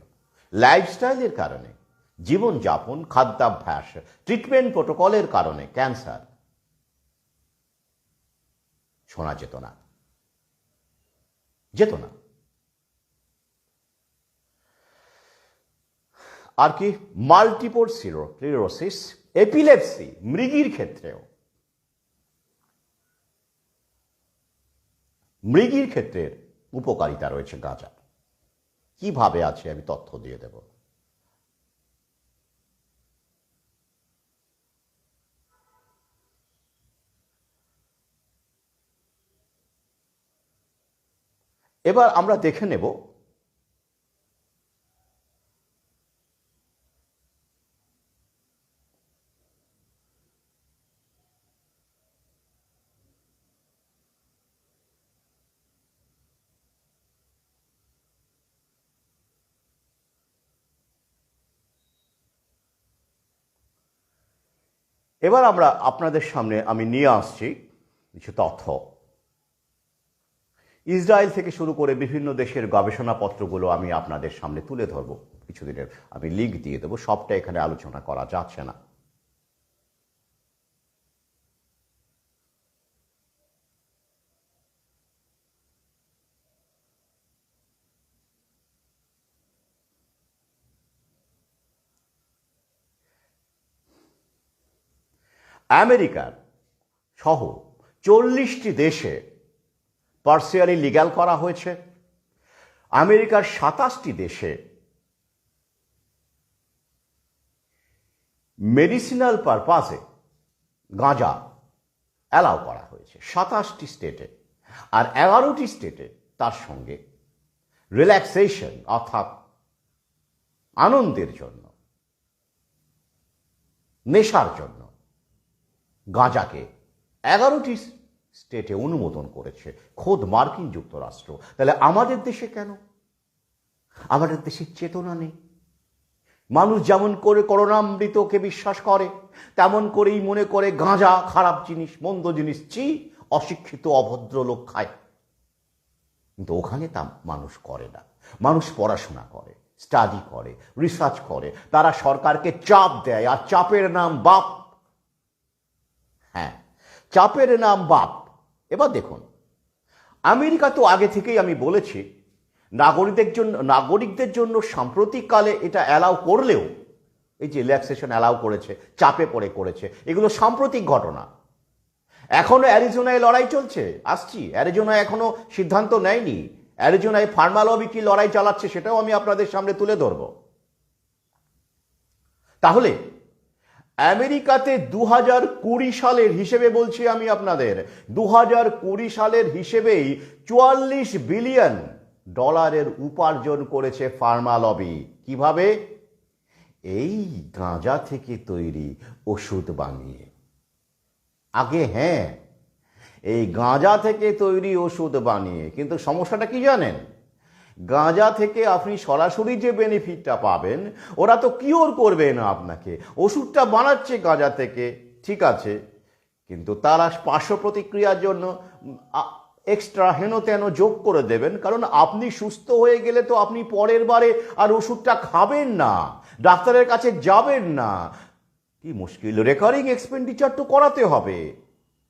লাইফস্টাইলের কারণে, জীবনযাপন, খাদ্যাভ্যাস, ট্রিটমেন্ট প্রোটোকলের কারণে ক্যান্সার শোনা যেত না। আর কি, মাল্টিপল স্ক্লেরোসিস, এপিলেপসি, মৃগীর ক্ষেত্রেও, মৃগীর ক্ষেত্রের উপকারিতা রয়েছে গাঁজার। কিভাবে আছে আমি তথ্য দিয়ে দেব। এবার আমরা দেখে নেব এবার আমরা আপনাদের সামনে আমি নিয়ে আসছি কিছু তথ্য। ইসরায়েল থেকে শুরু করে বিভিন্ন দেশের গবেষণাপত্রগুলো আমি আপনাদের সামনে তুলে ধরব কিছুদিনের, আমি লিঙ্ক দিয়ে দেবো, সবটা এখানে আলোচনা করা যাচ্ছে না। আমেরিকার সহ 40টি দেশে পার্সিয়ালি লিগ্যাল করা হয়েছে। আমেরিকার 27টি দেশে মেডিসিনাল পারপাসে গাঁজা অ্যালাউ করা হয়েছে 27টি স্টেটে, আর 11টি স্টেটে তার সঙ্গে রিল্যাক্সেশন অর্থাৎ আনন্দের জন্য, নেশার জন্য গাঁজাকে 11টি স্টেটে অনুমোদন করেছে খোদ মার্কিন যুক্তরাষ্ট্র। তাহলে আমাদের দেশে কেন? আমাদের দেশের চেতনা নেই। মানুষ যেমন করে করুণামৃতকে বিশ্বাস করে তেমন করেই মনে করে গাঁজা খারাপ জিনিস, মন্দ জিনিস, অশিক্ষিত অভদ্র লোক খায়। কিন্তু ওখানে তা মানুষ করে না। মানুষ পড়াশোনা করে, স্টাডি করে, রিসার্চ করে, তারা সরকারকে চাপ দেয়, আর চাপের নাম বাপ। হ্যাঁ, চাপের নাম বাপ। এবার দেখুন, আমেরিকা তো আগে থেকেই আমি বলেছি নাগরিকদের জন্য সাম্প্রতিককালে এটা অ্যালাউ করলেও, এই যে রিল্যাক্সেশন অ্যালাউ করেছে, চাপে পড়ে করেছে, এগুলো সাম্প্রতিক ঘটনা। এখনো অ্যারিজোনায় লড়াই চলছে, আসছি, অ্যারিজোনা এখনো সিদ্ধান্ত নেয়নি। অ্যারিজোনায় ফার্মা লবি কি লড়াই চালাচ্ছে সেটাও আমি আপনাদের সামনে তুলে ধরব। তাহলে আমেরিকাতে 2020 সালের হিসেবে বলছি আমি আপনাদের, 2020 সালের হিসেবেই $44 বিলিয়ন উপার্জন করেছে ফার্মা লবি। কিভাবে? এই গাঁজা থেকে তৈরি ওষুধ বানিয়ে। আগে হ্যাঁ, এই গাঁজা থেকে তৈরি ওষুধ বানিয়ে, কিন্তু সমস্যাটা কি জানেন? গাঁজা থেকে আপনি সরাসরি যে বেনিফিটটা পাবেন, ওরা তো কিওর করবে না আপনাকে। ওষুধটা বানাচ্ছে গাঁজা থেকে, ঠিক আছে, কিন্তু তারা পার্শ্ব প্রতিক্রিয়ার জন্য এক্সট্রা হেন তেন যোগ করে দেবেন। কারণ আপনি সুস্থ হয়ে গেলে তো আপনি পরের বারে আর ওষুধটা খাবেন না, ডাক্তারের কাছে যাবেন না। কি মুশকিল, রেকারিং এক্সপেন্ডিচার তো করাতে হবে।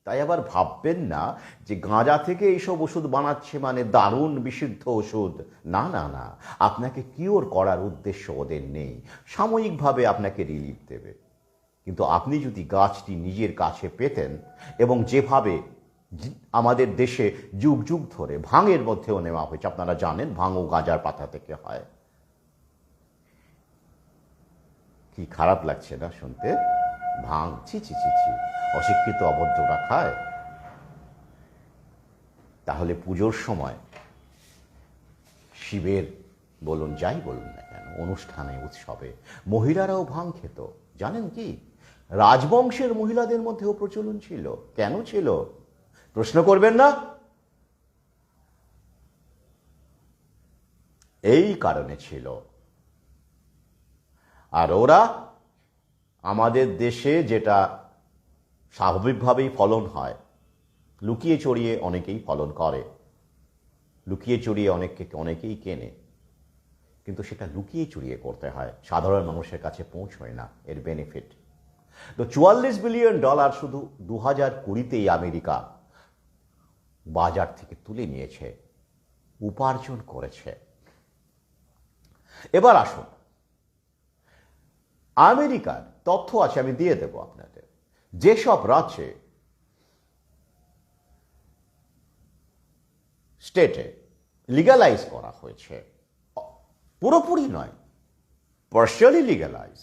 তাই আবার ভাববেন না যে গাঁজা থেকে এইসব ওষুধ বানাচ্ছে মানে দারুণ বিশুদ্ধ ওষুধ। না না না, আপনাকে কিওর করার উদ্দেশ্য ওদের নেই, সাময়িকভাবে আপনাকে রিলিফ দেবে। কিন্তু আপনি যদি গাছটি নিজের কাছে পেতেন, এবং যেভাবে আমাদের দেশে যুগ যুগ ধরে ভাঙের মধ্যেও নেওয়া হয়েছে, আপনারা জানেন ভাঙও গাঁজার পাতা থেকে হয়। কি খারাপ লাগছে না শুনতে? ভাঙ, ছি ছি ছি ছি, অশিক্ষিত অভদ্ররা খায়। তাহলে পুজোর সময় শিবের বলুন, যাই বলুন না কেন, অনুষ্ঠানে উৎসবে মহিলারাও ভাঙ খেত। জানেন কি, রাজবংশের মহিলাদের মধ্যেও প্রচলন ছিল। কেন ছিল? প্রশ্ন করবেন না? এই কারণে ছিল। আর ওরা আমাদের দেশে যেটা স্বাভাবিকভাবেই ফলন হয়, লুকিয়ে চড়িয়ে অনেকেই ফলন করে, লুকিয়ে চড়িয়ে অনেকেই কেনে, কিন্তু সেটা লুকিয়ে চুরিয়ে করতে হয়, সাধারণ মানুষের কাছে পৌঁছয় না এর বেনিফিট। তো $44 বিলিয়ন শুধু 2020তেই আমেরিকা বাজার থেকে তুলে নিয়েছে, উপার্জন করেছে। এবার আসুন, আমেরিকার তথ্য আছে, আমি দিয়ে দেব আপনাদের। যেসব রাজ্যে, স্টেটে লিগ্যালাইজ করা হয়েছে, পুরোপুরি নয়, পার্শিয়ালি লিগ্যালাইজ,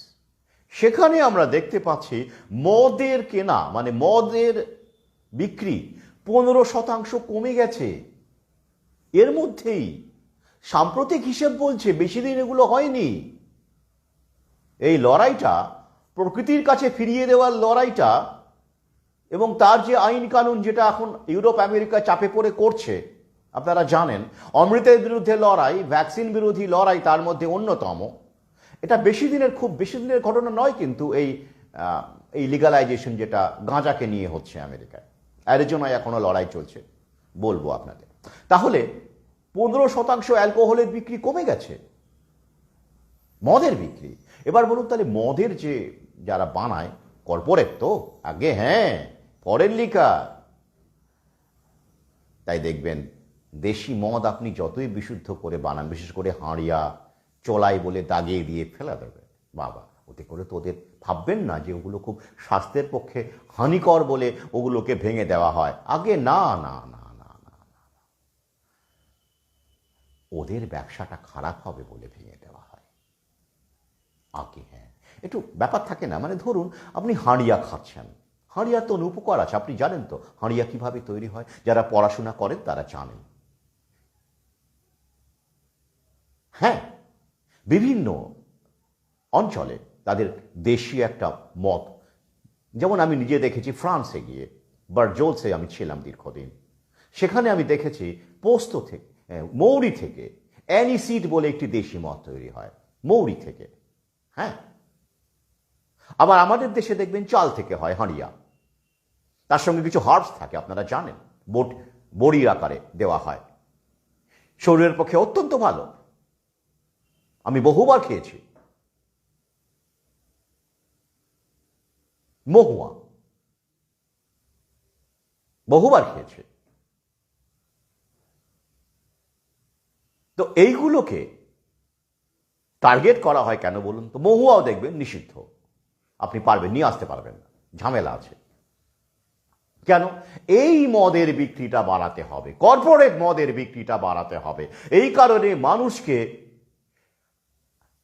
সেখানে আমরা দেখতে পাচ্ছি মদের কেনা, মানে মদের বিক্রি 15% কমে গেছে। এর মধ্যেই সাম্প্রতিক হিসেব বলছে বেশি দিন এগুলো হয়নি। এই লড়াইটা, প্রকৃতির কাছে ফিরিয়ে দেওয়ার লড়াইটা, এবং তার যে আইন কানুন যেটা এখন ইউরোপ আমেরিকা চাপে পড়ে করছে, আপনারা জানেন, অমৃতের বিরুদ্ধে লড়াই, ভ্যাকসিন বিরোধী লড়াই তার মধ্যে অন্যতম। এটা খুব বেশি দিনের ঘটনা নয়, কিন্তু এই এই লিগালাইজেশন যেটা গাঁজাকে নিয়ে হচ্ছে আমেরিকায়, অ্যারিজোনায় এখনো লড়াই চলছে, বলবো আপনাদের। তাহলে 15% অ্যালকোহলের বিক্রি কমে গেছে, মদের বিক্রি। এবার বলুন তাহলে মদের যে যারা বানায় কর্পোরেট তো আগে, হ্যাঁ ফরেন লিকার। তাই দেখবেন দেশি মদ আপনি যতই বিশুদ্ধ করে বানান, বিশেষ করে হাঁড়িয়া চলাই বলে দাগিয়ে দিয়ে ফেলা দেবে, বাবা ওতে করে তো ওদের ভাববেন না যে ওগুলো খুব স্বাস্থ্যের পক্ষে হানিকর বলে ওগুলোকে ভেঙে দেওয়া হয় আগে, না না না না না, ওদের ব্যবসাটা খারাপ হবে বলে ভেঙে দেওয়া হয় আগে। হ্যাঁ একটু ব্যাপার থাকে না, মানে ধরুন আপনি হাঁড়িয়া খাচ্ছেন, হাঁড়িয়ার তো উপকার আছে, আপনি জানেন তো হাঁড়িয়া কিভাবে তৈরি হয়, যারা পড়াশোনা করেন তারা জানেন। হ্যাঁ বিভিন্ন অঞ্চলে তাদের দেশি একটা মত, যেমন আমি নিজে দেখেছি ফ্রান্সে গিয়ে, বার্জোলসে আমি ছিলাম দীর্ঘদিন, সেখানে আমি দেখেছি পোস্ত থেকে, মৌরি থেকে অ্যানিসিড বলে একটি দেশি মদ তৈরি হয় মৌরি থেকে। হ্যাঁ আবার আমাদের দেশে দেখবেন চাল থেকে হয় হাঁড়িয়া, তার সঙ্গে কিছু হার্বস থাকে আপনারা জানেন, বড়ির আকারে দেওয়া হয়, শরীরের পক্ষে অত্যন্ত ভালো, আমি বহুবার খেয়েছি। মহুয়া বহুবার খেয়েছে। তো এইগুলোকে টার্গেট করা হয় কেন বলুন তো? মহুয়াও দেখবেন নিষিদ্ধ, আপনি পারবেন নিয়ে আসতে পারবেন না, ঝামেলা আছে। কেন? এই মদের বিক্রিটা বাড়াতে হবে, কর্পোরেট মদের বিক্রিটা বাড়াতে হবে। এই কারণে মানুষকে,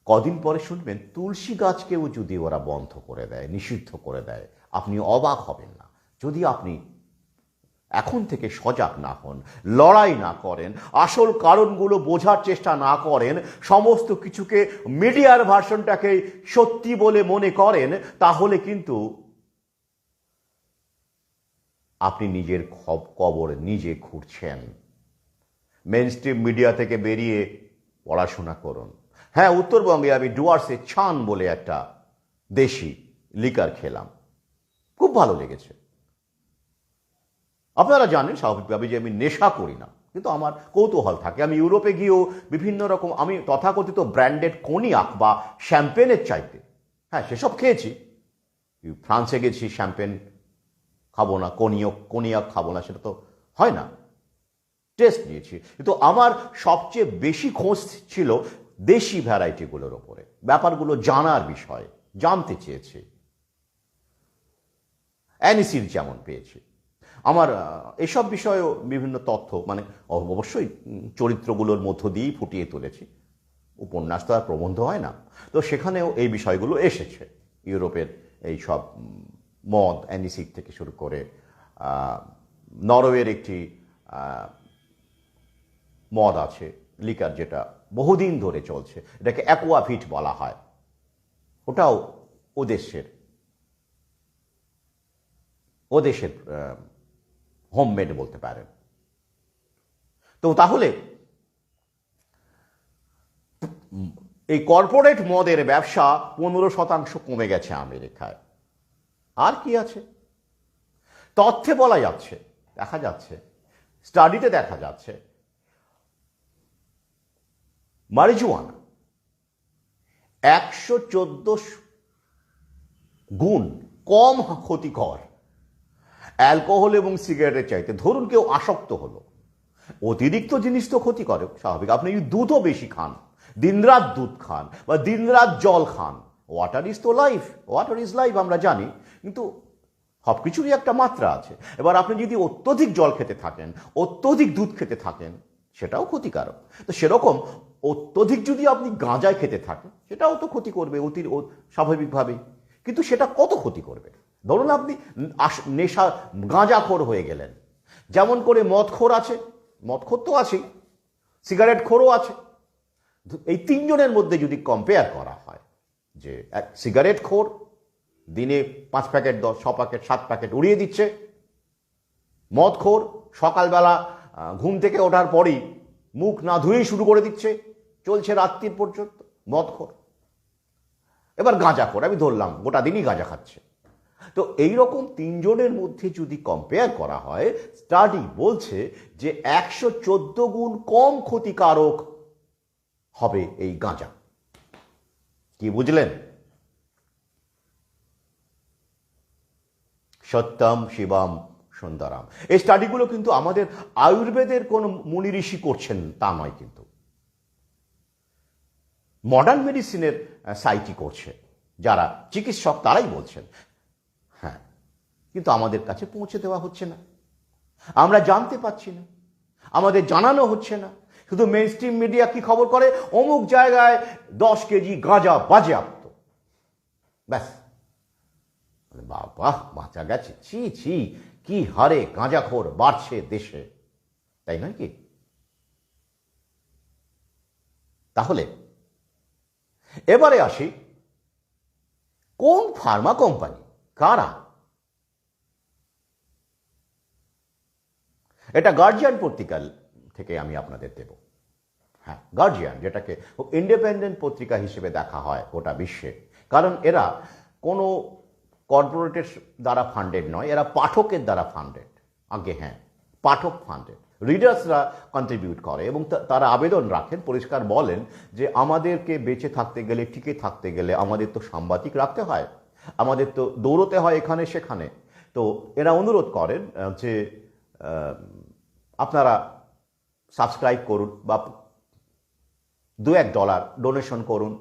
কদিন পরে শুনবেন তুলসী গাছকেও যদি ওরা বন্ধ করে দেয়, নিষিদ্ধ করে দেয়, আপনি অবাক হবেন না। যদি আপনি এখন থেকে সজাগ না হন, লড়াই না করেন, আসল কারণগুলো বোঝার চেষ্টা না করেন, সমস্ত কিছুকে মিডিয়ার ভার্সনটাকে সত্যি বলে মনে করেন, তাহলে কিন্তু আপনি নিজের কবর নিজে খুঁড়ছেন। মেইনস্ট্রিম মিডিয়া থেকে বেরিয়ে পড়াশোনা করুন। হ্যাঁ উত্তরবঙ্গে আমি ডুয়ার্সে ছান বলে একটা দেশি লিকার খেলাম, খুব ভালো লেগেছে। আপনারা জানেন স্বাভাবিকভাবে যে আমি নেশা করি না, কিন্তু আমার কৌতূহল থাকে। আমি ইউরোপে গিয়েও বিভিন্ন রকম, আমি তথাকথিত ব্র্যান্ডেড কনিয়াক বা শ্যাম্পেনের চাইতে, হ্যাঁ সেসব খেয়েছি। ফ্রান্সে গেছি, শ্যাম্পেন খাবো না, কনিয়াক খাবো না, সেটা তো হয় না। টেস্ট নিয়েছি, কিন্তু আমার সবচেয়ে বেশি খোঁজ ছিল দেশি ভ্যারাইটিগুলোর ওপরে, ব্যাপারগুলো জানার বিষয়, জানতে চেয়েছি। অ্যানিসিড যেমন পেয়েছি, আমার এসব বিষয়েও বিভিন্ন তথ্য, মানে অবশ্যই চরিত্রগুলোর মধ্য দিয়েই ফুটিয়ে তুলেছি, উপন্যাস তো আর প্রবন্ধ হয় না, তো সেখানেও এই বিষয়গুলো এসেছে। ইউরোপের এই সব মদ, অ্যানিসিড থেকে শুরু করে নরওয়ের একটি মদ আছে, লিকার, যেটা বহুদিন ধরে চলছে, এটাকে অ্যাকোয়াভিট বলা হয়, ওটাও ওদেশের হোমমেড বলতে পারেন। তো তাহলে এই কর্পোরেট মদের ব্যবসা 15% কমে গেছে আমেরিকায়। আর কি আছে? তথ্যে বলা যাচ্ছে, দেখা যাচ্ছে, স্টাডিতে দেখা যাচ্ছে, মারিজুয়ানা 114 গুণ কম ক্ষতিকর অ্যালকোহল এবং সিগারেটের চাইতে। ধরুন কেউ আসক্ত হলো, অতিরিক্ত জিনিস তো ক্ষতি করে, স্বাভাবিক। আপনি যদি দুধও বেশি খান, দিনরাত দুধ খান বা দিনরাত জল খান, ওয়াটার ইজ তো লাইফ, ওয়াটার ইজ লাইফ আমরা জানি, কিন্তু সব কিছুরই একটা মাত্রা আছে। এবার আপনি যদি অত্যধিক জল খেতে থাকেন, অত্যধিক দুধ খেতে থাকেন, সেটাও ক্ষতিকারক। তো সেরকম অত্যধিক যদি আপনি গাঁজায় খেতে থাকেন, সেটাও তো ক্ষতি করবে স্বাভাবিকভাবেই, কিন্তু সেটা কত ক্ষতি করবে? ধরুন আপনি নেশা গাঁজাখোর হয়ে গেলেন, যেমন করে মদখোর আছে, মদখোর তো আছেই, সিগারেট খোরও আছে। এই তিনজনের মধ্যে যদি কম্পেয়ার করা হয়, যে এক সিগারেট খোর দিনে 5 প্যাকেট 6 প্যাকেট 7 প্যাকেট উড়িয়ে দিচ্ছে, মদখোর সকালবেলা ঘুম থেকে ওঠার পরই মুখ না ধুয়েই শুরু করে দিচ্ছে, চলছে রাত্রির পর্যন্ত, মদখোর। এবার গাঁজাখোর, আমি ধরলাম গোটা দিনই গাঁজা খাচ্ছে, তো এইরকম তিনজনের মধ্যে যদি কম্পেয়ার করা হয়, স্টাডি বলছে যে 114 গুণ কম ক্ষতিকারক হবে এই গাঁজা। কি বুঝলেন? সত্যম শিবম সুন্দরম। এই স্টাডিগুলো কিন্তু আমাদের আয়ুর্বেদের কোনো মুনি ঋষি করছেন তা নয়, কিন্তু মডার্ন মেডিসিনের সাইটি করছে, যারা চিকিৎসক তারাই বলছেন। হ্যাঁ, কিন্তু আমাদের কাছে পৌঁছে দেওয়া হচ্ছে না, আমরা জানতে পাচ্ছি না, আমাদের জানানো হচ্ছে না। শুধু মেইন স্ট্রিম মিডিয়া কি খবর করে, অমুক জায়গায় 10 কেজি গাঁজা বাজেয়াপ্ত, ব্যাস। বাবা, বাঁচা গেছে। ছি ছি, কি হারে গাঁজাখোর বাড়ছে দেশে, তাই নয় কি? তাহলে এবারে আসি, কোন ফার্মা কোম্পানি, কারা? এটা গার্জিয়ান পত্রিকা থেকে আমি আপনাদের দেব। হ্যাঁ, গার্জিয়ান, যেটাকে ইন্ডিপেন্ডেন্ট পত্রিকা হিসেবে দেখা হয় গোটা বিশ্বে, কারণ এরা কোনো কর্পোরেটের দ্বারা ফান্ডেড নয়, এরা পাঠকের দ্বারা ফান্ডেড। আগে হ্যাঁ, পাঠক ফান্ডেড, রিডার্সরা কন্ট্রিবিউট করে এবং তারা আবেদন রাখেন, পরিষ্কার বলেন যে আমাদেরকে বেঁচে থাকতে গেলে, টিকে থাকতে গেলে আমাদের তো সাংবাদিক রাখতে হয়, আমাদের তো দৌড়তে হয় এখানে সেখানে। তো এরা অনুরোধ করেন যে আপনারা সাবস্ক্রাইব করুন বা $2-1 ডোনেশন করুন।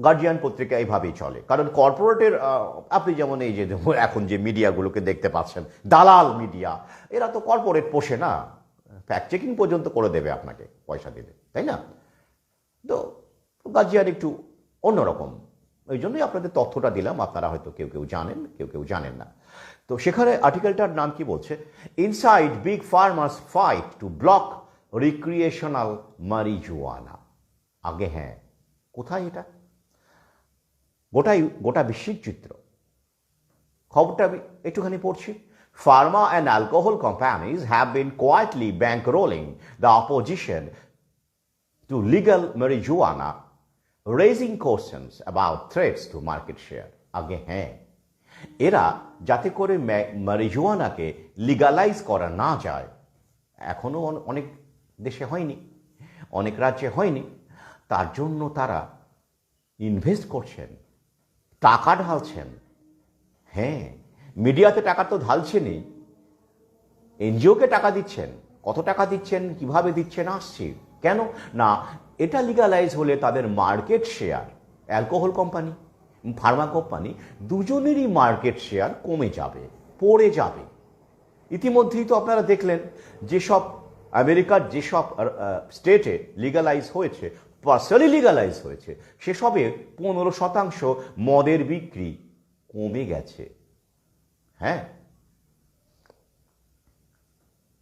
গার্জিয়ান পত্রিকা এইভাবেই চলে, কারণ কর্পোরেটের আপনি যেমন এই যে এখন যে মিডিয়াগুলোকে দেখতে পাচ্ছেন, দালাল মিডিয়া, এরা তো কর্পোরেট পোষে না, ফ্যাক্ট চেকিং পর্যন্ত করে দেবে আপনাকে পয়সা দিলে, তাই না? তো গার্জিয়ান একটু অন্যরকম, ওই জন্যই আপনাদের তথ্যটা দিলাম। আপনারা হয়তো কেউ কেউ জানেন, কেউ কেউ জানেন না। তো সেখানে আর্টিকেলটার নাম কি বলছে, inside big farmers fight to block recreational marijuana. আগে হ্যাঁ, কোথায় এটা? গোটা বিশ্বের চিত্র। খবরটা আমি একটুখানি পড়ছি। Pharma and alcohol companies have been quietly bankrolling the opposition to legal marijuana, raising questions about threats to market share. আগে হ্যাঁ, এরা যাতে করে marijuanaকে লিগালাইজ করা না যায়, এখনো অনেক দেশে হয়নি, অনেক রাজ্যে হয়নি, তার জন্য তারা ইনভেস্ট করছেন, টাকা ঢালছেন। হ্যাঁ, মিডিয়াতে টাকা তো ঢালছেনই, এনজিওকে টাকা দিচ্ছেন। কত টাকা দিচ্ছেন, কিভাবে দিচ্ছেন আসছে। কেন না, এটা লিগালাইজ হলে তাদের market share, alcohol company, Pharma company, দুজনেরই মার্কেট শেয়ার কমে যাবে, পড়ে যাবে। ইতিমধ্যেই তো আপনারা দেখলেন, যেসব আমেরিকার যেসব স্টেটে লিগালাইজ হয়েছে, পার্সিয়ালি লিগালাইজ হয়েছে, সেসবে 15% মদের বিক্রি কমে গেছে। হ্যাঁ,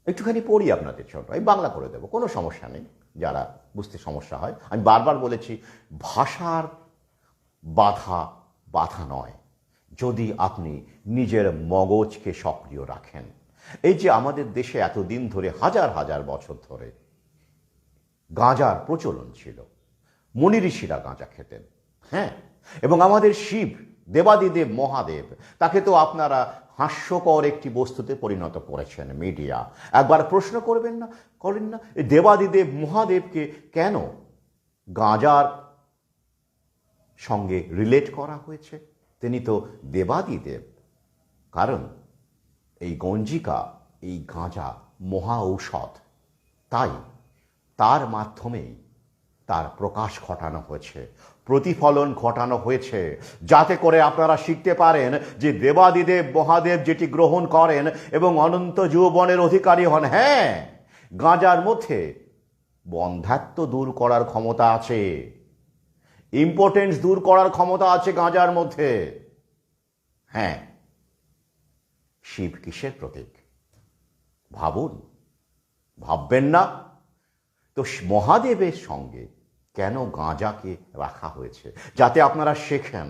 একটুখানি পড়ি আপনাদের জন্য, আমি বাংলা করে দেবো, কোনো সমস্যা নেই, যারা বুঝতে সমস্যা হয়। আমি বারবার বলেছি, ভাষার বাধা নয়, যদি আপনি নিজের মগজকে সক্রিয় রাখেন। এই যে আমাদের দেশে এতদিন ধরে, হাজার হাজার বছর ধরে গাঁজার প্রচলন ছিল, মুনি ঋষিরা গাঁজা খেতেন। হ্যাঁ, এবং আমাদের শিব, দেবাদিদেব মহাদেব, তাকে তো আপনারা হাস্যকর একটি বস্তুতে পরিণত করেছেন মিডিয়া। একবার প্রশ্ন করেন না, এই দেবাদিদেব মহাদেবকে কেন গাঁজার সঙ্গে রিলেট করা হয়েছে? তিনি তো দেবাদিদেব, কারণ এই গঞ্জিকা, এই গাঁজা মহা ঔষধ, তাই তার মাধ্যমেই তার প্রকাশ ঘটানো হয়েছে, প্রতিফলন ঘটানো হয়েছে, যাতে করে আপনারা শিখতে পারেন যে দেবাদিদেব মহাদেব যেটি গ্রহণ করেন এবং অনন্ত যৌবনের অধিকারী হন। হ্যাঁ, গাঁজার মধ্যে বন্ধ্যাত্ব দূর করার ক্ষমতা আছে, ইম্পোর্টেন্স দূর করার ক্ষমতা আছে গাঁজার মধ্যে। হ্যাঁ, শিব কিসের প্রতীক ভাবুন, ভাববেন না? তো মহাদেবের সঙ্গে কেন গাঁজাকে রাখা হয়েছে? যাতে আপনারা শেখেন,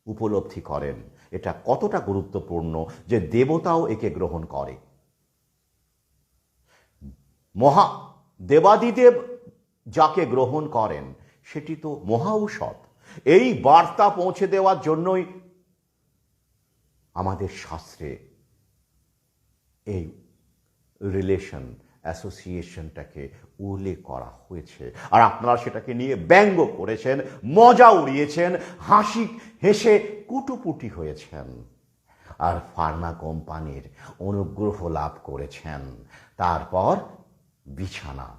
উপলব্ধি করেন এটা কতটা গুরুত্বপূর্ণ যে দেবতাও একে গ্রহণ করে। দেবাদিদেব যাকে গ্রহণ করেন সেটি তো মহা ঔষধ। এই বার্তা পৌঁছে দেওয়ার জন্যই আমাদের শাস্ত্রে এই রিলেশন অ্যাসোসিয়েশনটাকে উল্লেখ করা হয়েছে, আর আপনারা সেটাকে নিয়ে ব্যঙ্গ করেছেন, মজা উড়িয়েছেন, হাসি হেসে কুটুপুটি হয়েছেন, আর ফার্মা কোম্পানির অনুগ্রহ লাভ করেছেন। তারপর বিছানা,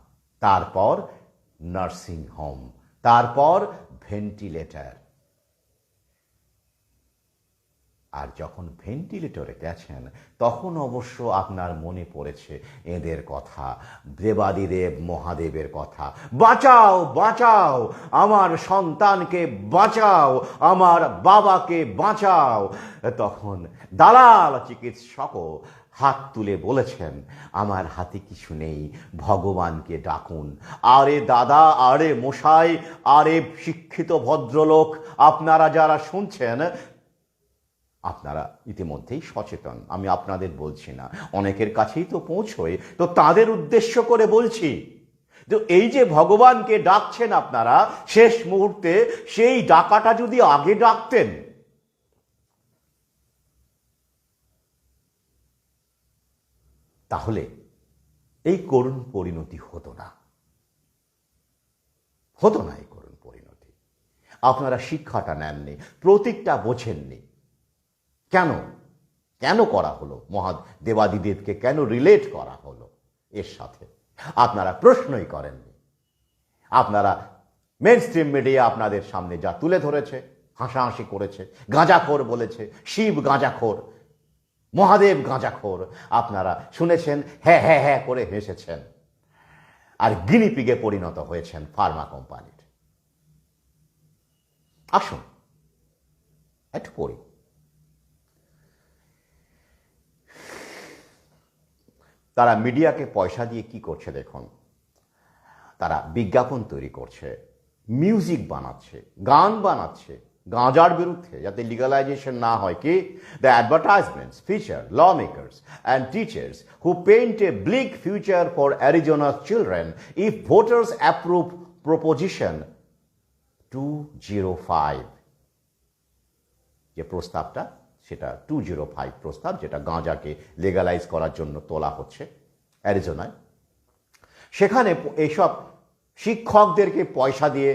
তারপর নার্সিং হোম, তারপর ভেন্টিলেটর। আর যখন ভেন্টিলেটরে গেছেন তখন অবশ্য আপনার মনে পড়েছে এদের কথা, দেবাদিদেব মহাদেবের কথা, বাঁচাও বাঁচাও আমার সন্তানকে, বাঁচাও আমার বাবাকে, বাঁচাও। তখন দালাল চিকিৎসকও হাত তুলে বলেছেন, আমার হাতে কিছু নেই, ভগবানকে ডাকুন। আরে দাদা, আরে মশাই, আরে শিক্ষিত ভদ্রলোক, আপনারা যারা শুনছেন, আপনারা ইতিমধ্যেই সচেতন, আমি আপনাদের বলছি না, অনেকের কাছেই তো পৌঁছয়, তো তাদের উদ্দেশ্য করে বলছি। তো এই যে ভগবানকে ডাকছেন আপনারা শেষ মুহূর্তে, সেই ডাকাটা যদি আগে ডাকতেন, তাহলে এই করুণ পরিণতি হতো না, হতো না এই করুণ পরিণতি। আপনারা শিক্ষাটা নেননি, প্রতীকটা বোঝেননি। কেন কেন করা হলো, দেবাদিদেবকে কেন রিলেট করা হলো এর সাথে, আপনারা প্রশ্নই করেননি। আপনারা মেইন স্ট্রিম মিডিয়া আপনাদের সামনে যা তুলে ধরেছে, হাসাহাসি করেছে, গাঁজাখোর বলেছে, শিব গাঁজাখোর, মহাদেব গাঁজাখোর, আপনারা শুনেছেন, হ্যাঁ হ্যাঁ হ্যাঁ করে হেসেছেন, আর গিনিপিগে পরিণত হয়েছেন ফার্মা কোম্পানির। আসুন একটু পড়ি। তারা মিডিয়াকে পয়সা দিয়ে কি করছে দেখুন, তারা বিজ্ঞাপন তৈরি করছে, মিউজিক বানাচ্ছে, গান বানাচ্ছে গাঁজার বিরুদ্ধে, যাতে লিগালাইজেশন না হয়। কি? The advertisements feature law makers and teachers who paint a bleak future for Arizona's children if voters approve proposition 205। যে প্রস্তাবটা, সেটা 205 প্রস্তাব, যেটা গাঁজাকে লিগালাইজ করার জন্য তোলা হচ্ছে অ্যারিজোনায়। সেখানে এইসব শিক্ষকদেরকে পয়সা দিয়ে,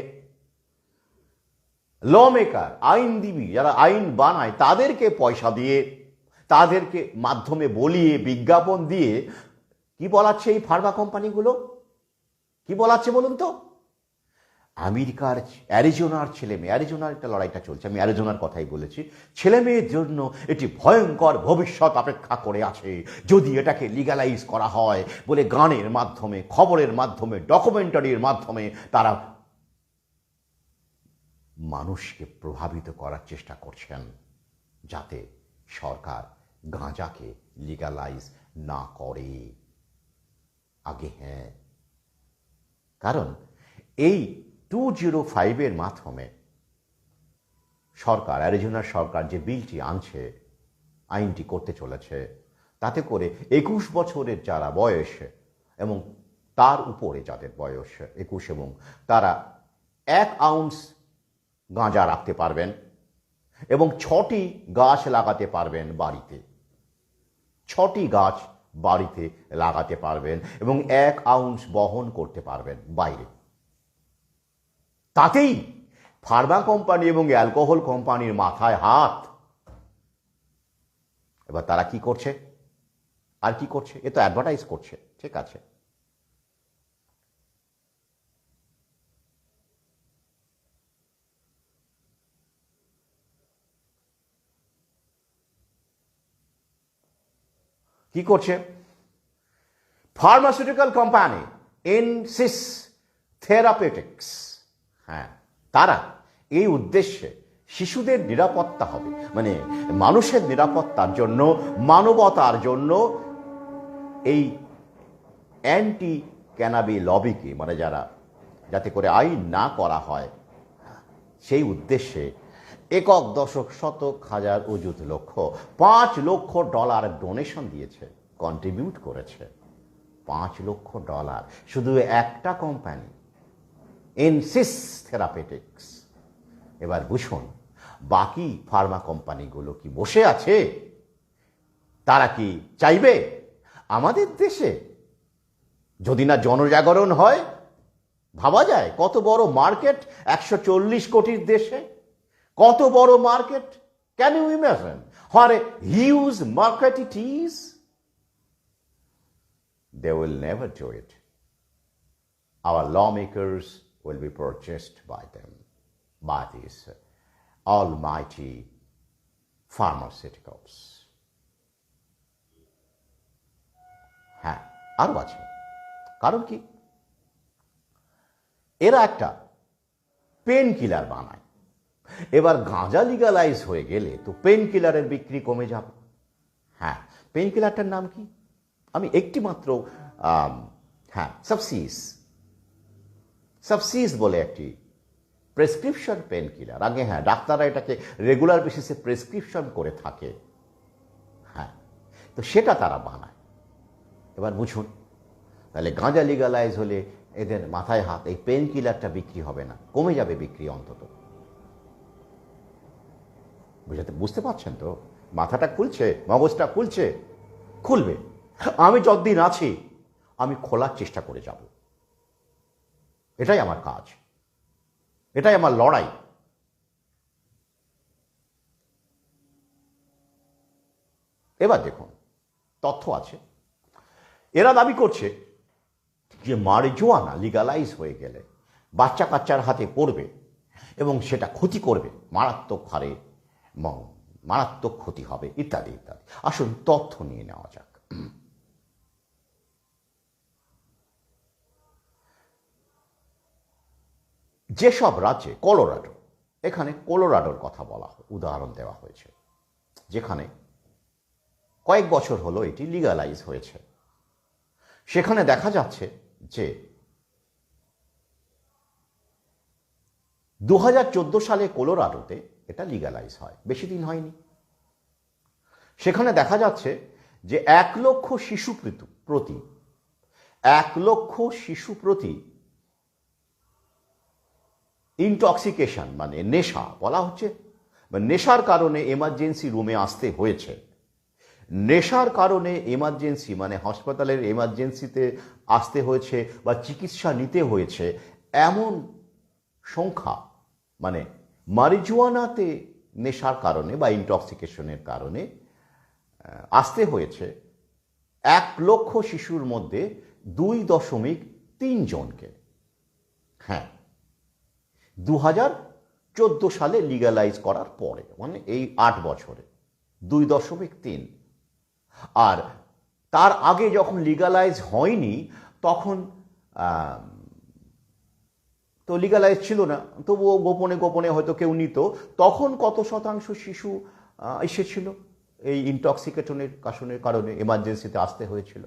ল মেকার আইনজীবী যারা আইন বানায় তাদেরকে পয়সা দিয়ে, তাদেরকে মাধ্যমে বলিয়ে, বিজ্ঞাপন দিয়ে কি বলাচ্ছে এই ফার্মা কোম্পানিগুলো? কি বলাচ্ছে বলুন তো? আমেরিকার অ্যারিজোনার ছেলে মেয়ে, অ্যারিজোনার একটা লড়াইটা চলছে, আমি অ্যারিজোনার কথাই বলেছি, ছেলে মেয়ের জন্য এটি ভয়ঙ্কর ভবিষ্যৎ অপেক্ষা করে আছে যদি এটাকে লিগালাইজ করা হয় বলে গানের মাধ্যমে, খবরের মাধ্যমে, ডকুমেন্টারির মাধ্যমে তারা মানুষকে প্রভাবিত করার চেষ্টা করছেন, যাতে সরকার গাঁজাকে লিগালাইজ না করে আগে। হ্যাঁ, কারণ এই 205-এর মাধ্যমে সরকার, অ্যারিজোনার সরকার যে বিলটি আনছে, আইনটি করতে চলেছে, তাতে করে 21 বছরের যারা বয়স এবং তার উপরে যাদের বয়স 21 এবং তারা 1 আউন্স গাঁজা রাখতে পারবেন এবং 6টি গাছ লাগাতে পারবেন বাড়িতে, 6টি গাছ বাড়িতে লাগাতে পারবেন এবং 1 আউন্স বহন করতে পারবেন বাইরে। তাতেই ফার্মা কোম্পানি এবং অ্যালকোহল কোম্পানির মাথায় হাত। এবার তারা কি করছে, আর কি করছে? এ তো অ্যাডভার্টাইজ করছে, ঠিক আছে, কি করছে? ফার্মাসিউটিক্যাল কোম্পানি এনসিস থেরাপিউটিক্স, হ্যাঁ, তারা এই উদ্দেশ্যে শিশুদের নিরাপত্তা হবে, মানে মানুষের নিরাপত্তার জন্য, মানবতার জন্য এই অ্যান্টি ক্যানাবি লবিকে, মানে যারা, যাতে করে আইন না করা হয়, সেই উদ্দেশ্যে একক দশক শতক হাজার অযুত লক্ষ $5 লক্ষ ডোনেশন দিয়েছে, কন্ট্রিবিউট করেছে $5 লক্ষ। শুধু একটা কোম্পানি, এনসিস থেরাপিউটিক্স। এবার বুঝুন, বাকি ফার্মা কোম্পানিগুলো কি বসে আছে? তারা কি চাইবে আমাদের দেশে? যদি না জনজাগরণ হয়, ভাবা যায় কত বড় মার্কেট 140 কোটির দেশে, কত বড় market. Can you imagine what a huge market it is? They will never do it. Our lawmakers will be purchased by them, by these almighty pharmaceuticals. হ্যাঁ, আরো আছে। কারণ কি? এরা একটা পেন কিলার বানায়। এবার গাঁজা লিগালাইজ হয়ে গেলে তো পেন কিলারের বিক্রি কমে যাবে। হ্যাঁ, পেন কিলারটার নাম কি? আমি একটি মাত্র সাবসিস বলে একটি প্রেসক্রিপশন পেন কিলার। আগে হ্যাঁ, ডাক্তাররা এটাকে রেগুলার বেসিসে প্রেসক্রিপশন করে থাকে। হ্যাঁ, তো সেটা তারা বানায়। এবার বুঝুন, তাহলে গাঁজা লিগালাইজ হলে এদের মাথায় হাত, এই পেন কিলারটা বিক্রি হবে না, কমে যাবে বিক্রি অন্তত। বুঝতে পারছেন তো? মাথাটা খুলছে, মগজটা খুলছে, খুলবে। আমি যতদিন আছি আমি খোলার চেষ্টা করে যাব। এটাই আমার কাজ, এটাই আমার লড়াই। এবার দেখুন, তথ্য আছে। এরা দাবি করছে যে মারিজুয়ানা লিগালাইজ হয়ে গেলে বাচ্চা কাচ্চার হাতে পড়বে এবং সেটা ক্ষতি করবে, মারাত্মক হারে মারাত্মক ক্ষতি হবে ইত্যাদি ইত্যাদি। আসুন তথ্য নিয়ে নেওয়া যাক। যেসব রাজ্যে, কলোরাডো, এখানে কলোরাডোর কথা বলা, উদাহরণ দেওয়া হয়েছে, যেখানে কয়েক বছর হলো এটি লিগালাইজ হয়েছে, সেখানে দেখা যাচ্ছে যে 2014 সালে কলোরাডোতে এটা লিগালাইজ হয়, বেশি দিন হয়নি। সেখানে দেখা যাচ্ছে যে 1 লক্ষ শিশু প্রতি ইনটক্সিকেশন মানে নেশা বলা হচ্ছে, নেশার কারণে এমার্জেন্সি রুমে আসতে হয়েছে। নেশার কারণে এমার্জেন্সি মানে হাসপাতালের এমার্জেন্সিতে আসতে হয়েছে বা চিকিৎসা নিতে হয়েছে এমন সংখ্যা, মানে মারিজুয়ানাতে নেশার কারণে বা ইনটক্সিকেশনের কারণে আসতে হয়েছে 1 লক্ষ শিশুর মধ্যে 2.3 জনকে। হ্যাঁ, 2014 সালে লিগালাইজ করার পরে, মানে এই 8 বছরে 2.3। আর তার আগে যখন লিগালাইজ হয়নি তখন তো লিগালাইজ ছিল না, তবুও গোপনে গোপনে হয়তো কেউ নিত। তখন কত শতাংশ শিশু এসেছিল এই ইনটক্সিকেশনের কারণে এমার্জেন্সিতে আসতে হয়েছিল?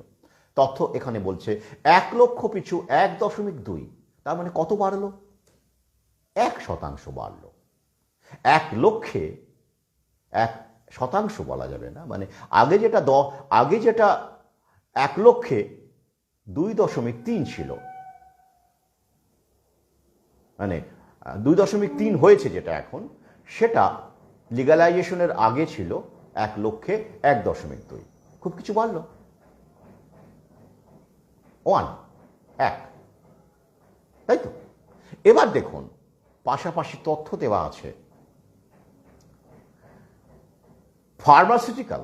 তথ্য এখানে বলছে 1 লক্ষ পিছু 1.2। তার মানে কত বাড়লো? 1% বাড়লো। 1 লক্ষে 1% বলা যাবে না, মানে আগে যেটা 1 লক্ষে 2.3 ছিল, মানে 2.3 হয়েছে যেটা এখন, সেটা লিগালাইজেশনের আগে ছিল 1 লক্ষে 1.2। খুব কিছু বাড়লো, 1, তাই তো? এবার দেখুন, পাশাপাশি তথ্য দেওয়া আছে ফার্মাসিউটিক্যাল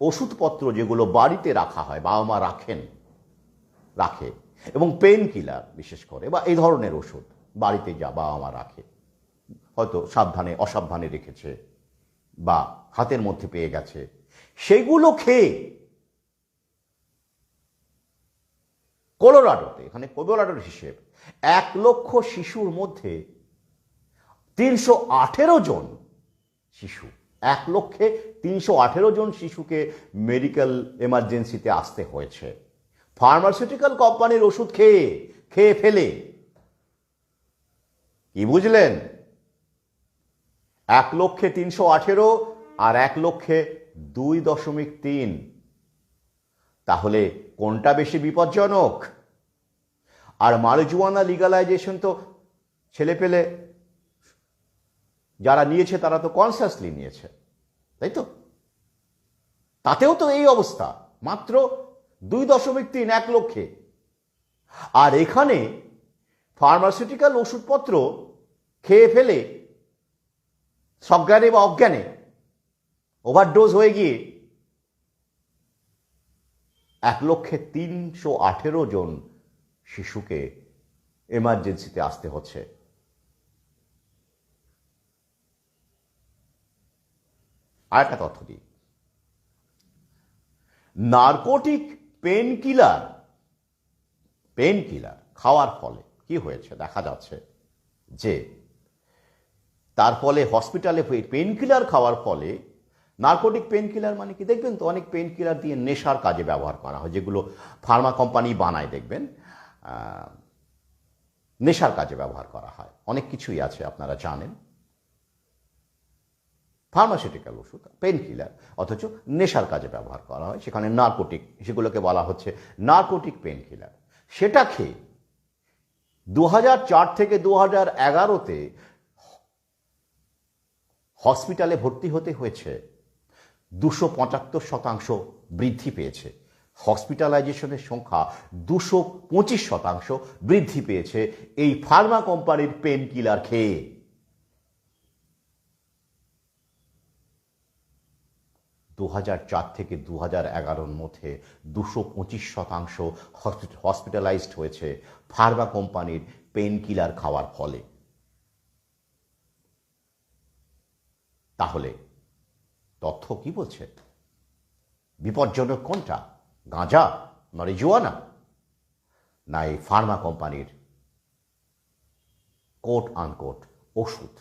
ওষুধপত্র যেগুলো বাড়িতে রাখা হয়, বাবা মা রাখে, এবং পেন কিলার বিশেষ করে, বা এই ধরনের ওষুধ বাড়িতে যা বাবা মা রাখে, হয়তো অসাবধানে রেখেছে বা হাতের মধ্যে পেয়ে গেছে, সেগুলো খেয়ে কলোরাডোতে, এখানে কলোরাডোর হিসেব, 1 লক্ষ শিশুর মধ্যে 318 জন শিশু, 1 লক্ষে 318 জন শিশুকে মেডিকেল এমার্জেন্সিতে আসতে হয়েছে ফার্মাসিউটিক্যাল কোম্পানির ওষুধ খেয়ে ফেলে। কি বুঝলেন? 1 লক্ষে 318 আর 1 লক্ষে 2.3। তাহলে কোনটা বেশি বিপজ্জনক? আর মারিজুয়ানা লিগালাইজেশন তো ছেলেপেলে যারা নিয়েছে তারা তো কনসাসলি নিয়েছে, তাই তো? তাতেও তো এই অবস্থা, মাত্র 2.3 লক্ষে। আর এখানে ফার্মাসিউটিক্যাল ওষুধপত্র খেয়ে ফেলে সজ্ঞানে বা অজ্ঞানে ওভারডোজ হয়ে গিয়ে 1,318,000 জন শিশুকে এমার্জেন্সিতে আসতে হচ্ছে। আর একটা তথ্য দিই, নার্কোটিক পেনকিলার খাওয়ার ফলে কি হয়েছে দেখা যাচ্ছে যে তার ফলে হসপিটালে পেনকিলার খাওয়ার ফলে, নার্কোটিক পেনকিলার মানে কি দেখবেন তো, অনেক পেনকিলার দিয়ে নেশার কাজে ব্যবহার করা হয়, যেগুলো ফার্মা কোম্পানি বানায়, দেখবেন নেশার কাজে ব্যবহার করা হয়। অনেক কিছুই আছে আপনারা জানেন, ফার্মাসিউটিক্যাল ওষুধ পেনকিলার, অথচ নেশার কাজে ব্যবহার করা হয়, সেখানে নার্কোটিক, সেগুলোকে বলা হচ্ছে নার্কোটিক পেনকিলার। সেটা খেয়ে 2004 থেকে 2011-তে হসপিটালে ভর্তি হতে হয়েছে 275% বৃদ্ধি পেয়েছে। হসপিটালাইজেশনের সংখ্যা 225% বৃদ্ধি পেয়েছে এই ফার্মা কোম্পানির পেনকিলার খেয়ে। 2004 থেকে 2011-র মধ্যে 225% হসপিটালাইজড হয়েছে ফার্মা কোম্পানির পেনকিলার খাওয়ার ফলে। তাহলে তথ্য কি বলছে? বিপজ্জনক কোনটা, গাঁজা, মারিজুয়ানা, না এই ফার্মা কোম্পানির কোট আনকোট ওষুধ?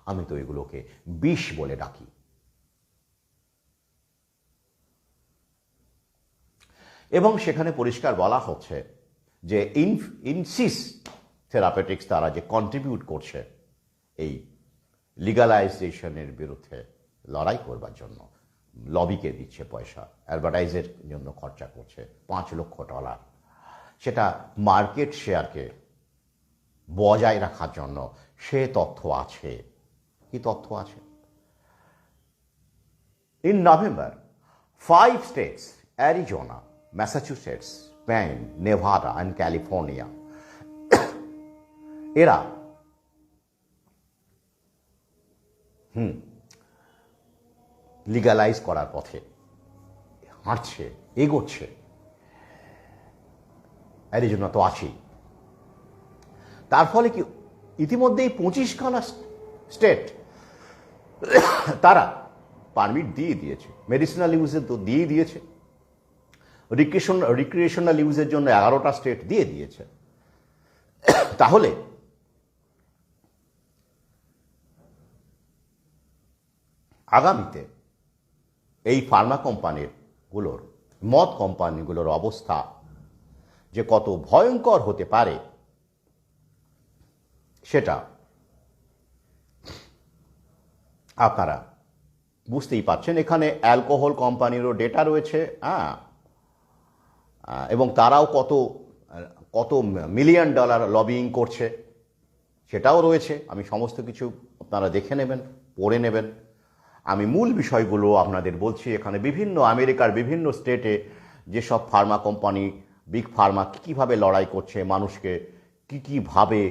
আমি তো এগুলোকে বিষ বলে ডাকি। এবং সেখানে পরিষ্কার বলা হচ্ছে যে ইনসিস থেরাপিউটিক্স তারা যে কন্ট্রিবিউট করছে এই লিগালাইজেশনের বিরুদ্ধে লড়াই করবার জন্য, লবিকে দিচ্ছে পয়সা, অ্যাডভার্টাইজের জন্য খরচা করছে $5 লক্ষ, সেটা মার্কেট শেয়ারকে বজায় রাখার জন্য। সে তথ্য আছে। কি তথ্য আছে? In November 5 states, Arizona, Massachusetts, Spain, Nevada and California, এরা লিগালাইজ করার পথে হাঁটছে, এগোচ্ছে। অ্যারিজোনা তো আছেই। তার ফলে কি ইতিমধ্যেই 25খানা স্টেট তারা পারমিট দিয়ে দিয়েছে, মেডিসিনাল ইউজের তো দিয়ে দিয়েছে, রিক্রিয়েশনাল ইউজের জন্য 11টা স্টেট দিয়ে দিয়েছে। তাহলে আগামীতে এই ফার্মা কোম্পানিগুলোর, মদ কোম্পানিগুলোর অবস্থা যে কত ভয়ঙ্কর হতে পারে সেটা আপনারা বুঝতেই পারছেন। এখানে অ্যালকোহল কোম্পানিরও ডেটা রয়েছে, এবং তারাও কত কত $মিলিয়ন লবিং করছে সেটাও রয়েছে। আমি সমস্ত কিছু আপনারা দেখে নেবেন, পড়ে নেবেন। আমি মূল বিষয়গুলো আপনাদের বলছি। এখানে বিভিন্ন আমেরিকার বিভিন্ন স্টেটে যেসব ফার্মা কোম্পানি, বিগ ফার্মা কীভাবে লড়াই করছে, মানুষকে কীভাবে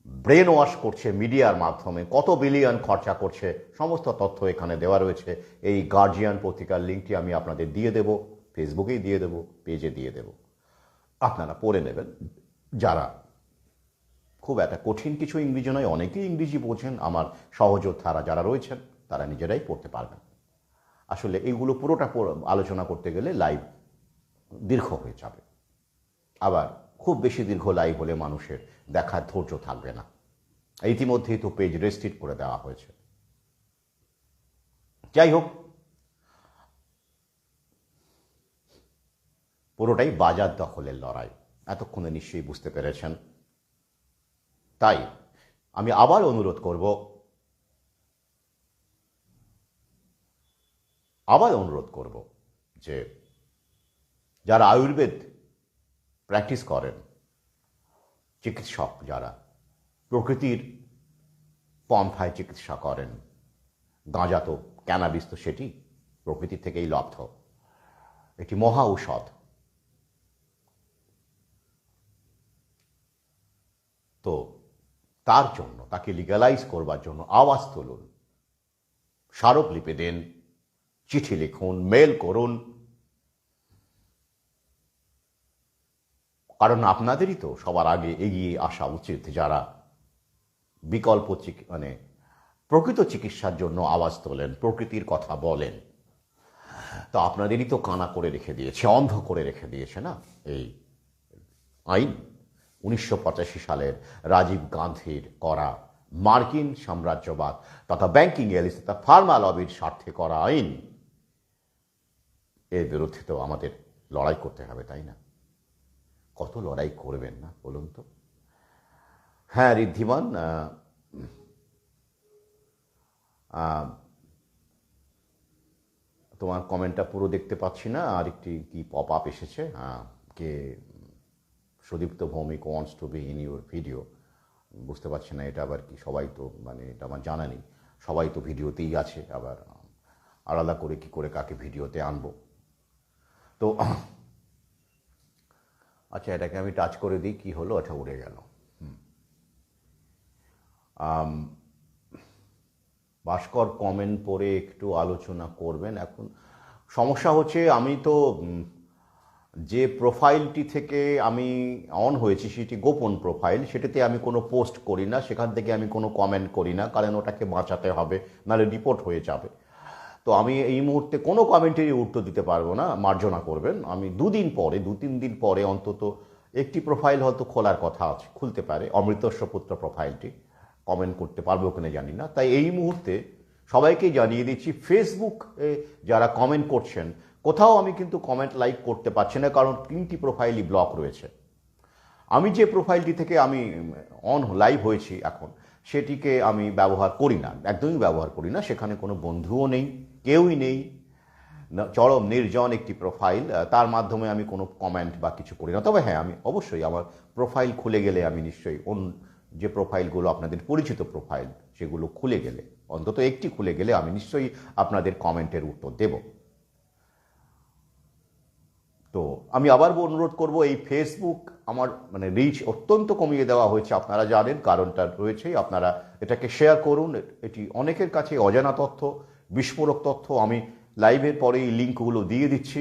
ব্রেন ওয়াশ করছে মিডিয়ার মাধ্যমে, কত বিলিয়ন খরচা করছে, সমস্ত তথ্য এখানে দেওয়া রয়েছে। এই গার্জিয়ান পত্রিকার লিঙ্কটি আমি আপনাদের দিয়ে দেব, ফেসবুকেই দিয়ে দেব, পেজে দিয়ে দেব, আপনারা পড়ে নেবেন। যারা খুব একটা কঠিন কিছু ইংরেজি নয়, অনেকেই ইংরেজি বোঝেন, আমার সহযোদ্ধারা যারা রয়েছেন তারা নিজেরাই পড়তে পারবেন। আসলে এইগুলো পুরোটা আলোচনা করতে গেলে লাইভ দীর্ঘ হয়ে যাবে, আবার খুব বেশি দীর্ঘ লাইভ হলে মানুষের দেখার ধৈর্য থাকবে না। ইতিমধ্যেই তো পেজ রেস্ট্রিক্ট করে দেওয়া হয়েছে। যাই হোক, পুরোটাই বাজার দখলের লড়াই, এতক্ষণে নিশ্চয়ই বুঝতে পেরেছেন। তাই আমি আবার অনুরোধ করব যে যারা আয়ুর্বেদ প্র্যাকটিস করেন, চিকিৎসক যারা প্রকৃতির পন্থায় চিকিৎসা করেন, গাঁজা তো, ক্যানাবিস তো সেটি, প্রকৃতি থেকেই লব্ধ, এটি মহা ঔষধ। তো তার জন্য, তাকে লিগ্যালাইজ করবার জন্য আওয়াজ তুলুন, স্মারকলিপি দিন, চিঠি লিখুন, মেল করুন, কারণ আপনাদেরই তো সবার আগে এগিয়ে আসা উচিত, যারা বিকল্প মানে প্রকৃত চিকিৎসার জন্য আওয়াজ তোলেন, প্রকৃতির কথা বলেন। তো আপনাদেরই তো কানা করে রেখে দিয়েছে, অন্ধ করে রেখে দিয়েছে না এই আইন। 1985 সালের রাজীব গান্ধীর করা মার্কিন সাম্রাজ্যবাদ তথা ব্যাংকিং এলিট তথা ফার্মা লবির স্বার্থে করা আইন, এর বিরুদ্ধে তো আমাদের লড়াই করতে হবে, তাই না? কত লড়াই করবেন না বলুন তো? হ্যাঁ ঋদ্ধিমান, তোমার কমেন্টটা পুরো দেখতে পাচ্ছি না, আর একটি কি পপ আপ এসেছে, কে Sudipta Bhowmik wants to be in your video. বুঝতে পারছি না এটা আবার কি, সবাই তো মানে এটা আমার জানা নেই, সবাই তো ভিডিওতেই আছে, আবার আলাদা করে কি করে কাকে ভিডিওতে আনবো। তো আচ্ছা, এটাকে আমি টাচ করে দিই, কি হলো? আচ্ছা, উড়ে গেল। ভাস্কর কমেন্ট পড়ে একটু আলোচনা করবেন। এখন সমস্যা হচ্ছে, আমি তো যে প্রোফাইলটি থেকে আমি অন হয়েছি সেটি গোপন প্রোফাইল, সেটাতে আমি কোনো পোস্ট করি না, সেখান থেকে আমি কোনো কমেন্ট করি না, কারণ ওটাকে বাঁচাতে হবে, নাহলে রিপোর্ট হয়ে যাবে। তো আমি এই মুহূর্তে কোনো কমেন্টেরই উত্তর দিতে পারবো না, মার্জনা করবেন। আমি 2-3 দিন পরে অন্তত একটি প্রোফাইল হয়তো খোলার কথা আছে, খুলতে পারে, অমৃতস্ব পুত্র প্রোফাইলটি, কমেন্ট করতে পারবো কিনা জানি না। তাই এই মুহূর্তে সবাইকেই জানিয়ে দিচ্ছি, ফেসবুকে যারা কমেন্ট করছেন, কোথাও আমি কিন্তু কমেন্ট লাইক করতে পারছি না, কারণ 3টি প্রোফাইলই ব্লক রয়েছে। আমি যে প্রোফাইলটি থেকে আমি লাইভ হয়েছি এখন, সেটিকে আমি ব্যবহার করি না, একদমই ব্যবহার করি না। সেখানে কোনো বন্ধুও নেই, কেউই নেই, চরম নির্জন একটি প্রোফাইল, তার মাধ্যমে আমি কোনো কমেন্ট বা কিছু করি না। তবে হ্যাঁ, আমি অবশ্যই আমার প্রোফাইল খুলে গেলে আমি নিশ্চয়ই যে প্রোফাইলগুলো আপনাদের পরিচিত প্রোফাইল, সেগুলো খুলে গেলে, অন্তত একটি খুলে গেলে আমি নিশ্চয়ই আপনাদের কমেন্টের উত্তর দেব। তো আমি আবার অনুরোধ করব, এই ফেসবুক আমার মানে রিচ অত্যন্ত কমিয়ে দেওয়া হয়েছে, আপনারা জানেন, কারণটা রয়েছেই। আপনারা এটাকে শেয়ার করুন, এটি অনেকের কাছে অজানা তথ্য, বিস্ফোরক তথ্য। আমি লাইভের পরে এই লিঙ্কগুলো দিয়ে দিচ্ছি।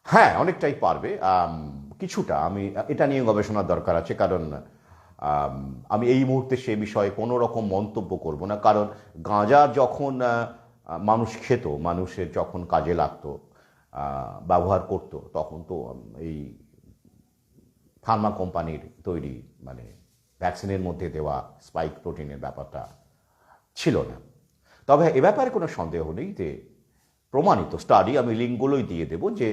হ্যাঁ, অনেকটাই পারবে, কিছুটা। আমি এটা নিয়ে গবেষণার দরকার আছে, কারণ আমি এই মুহূর্তে সে বিষয়ে কোনো রকম মন্তব্য করব না। কারণ গাঁজা যখন মানুষ খেত, মানুষের যখন কাজে লাগতো, ব্যবহার করত, তখন তো এই ফার্মা কোম্পানির তৈরি মানে ভ্যাকসিনের মধ্যে দেওয়া স্পাইক প্রোটিনের ব্যাপারটা ছিল না। তবে এ ব্যাপারে কোনো সন্দেহ নেই যে প্রমাণিত স্টাডি, আমি লিঙ্কগুলোই দিয়ে দেব, যে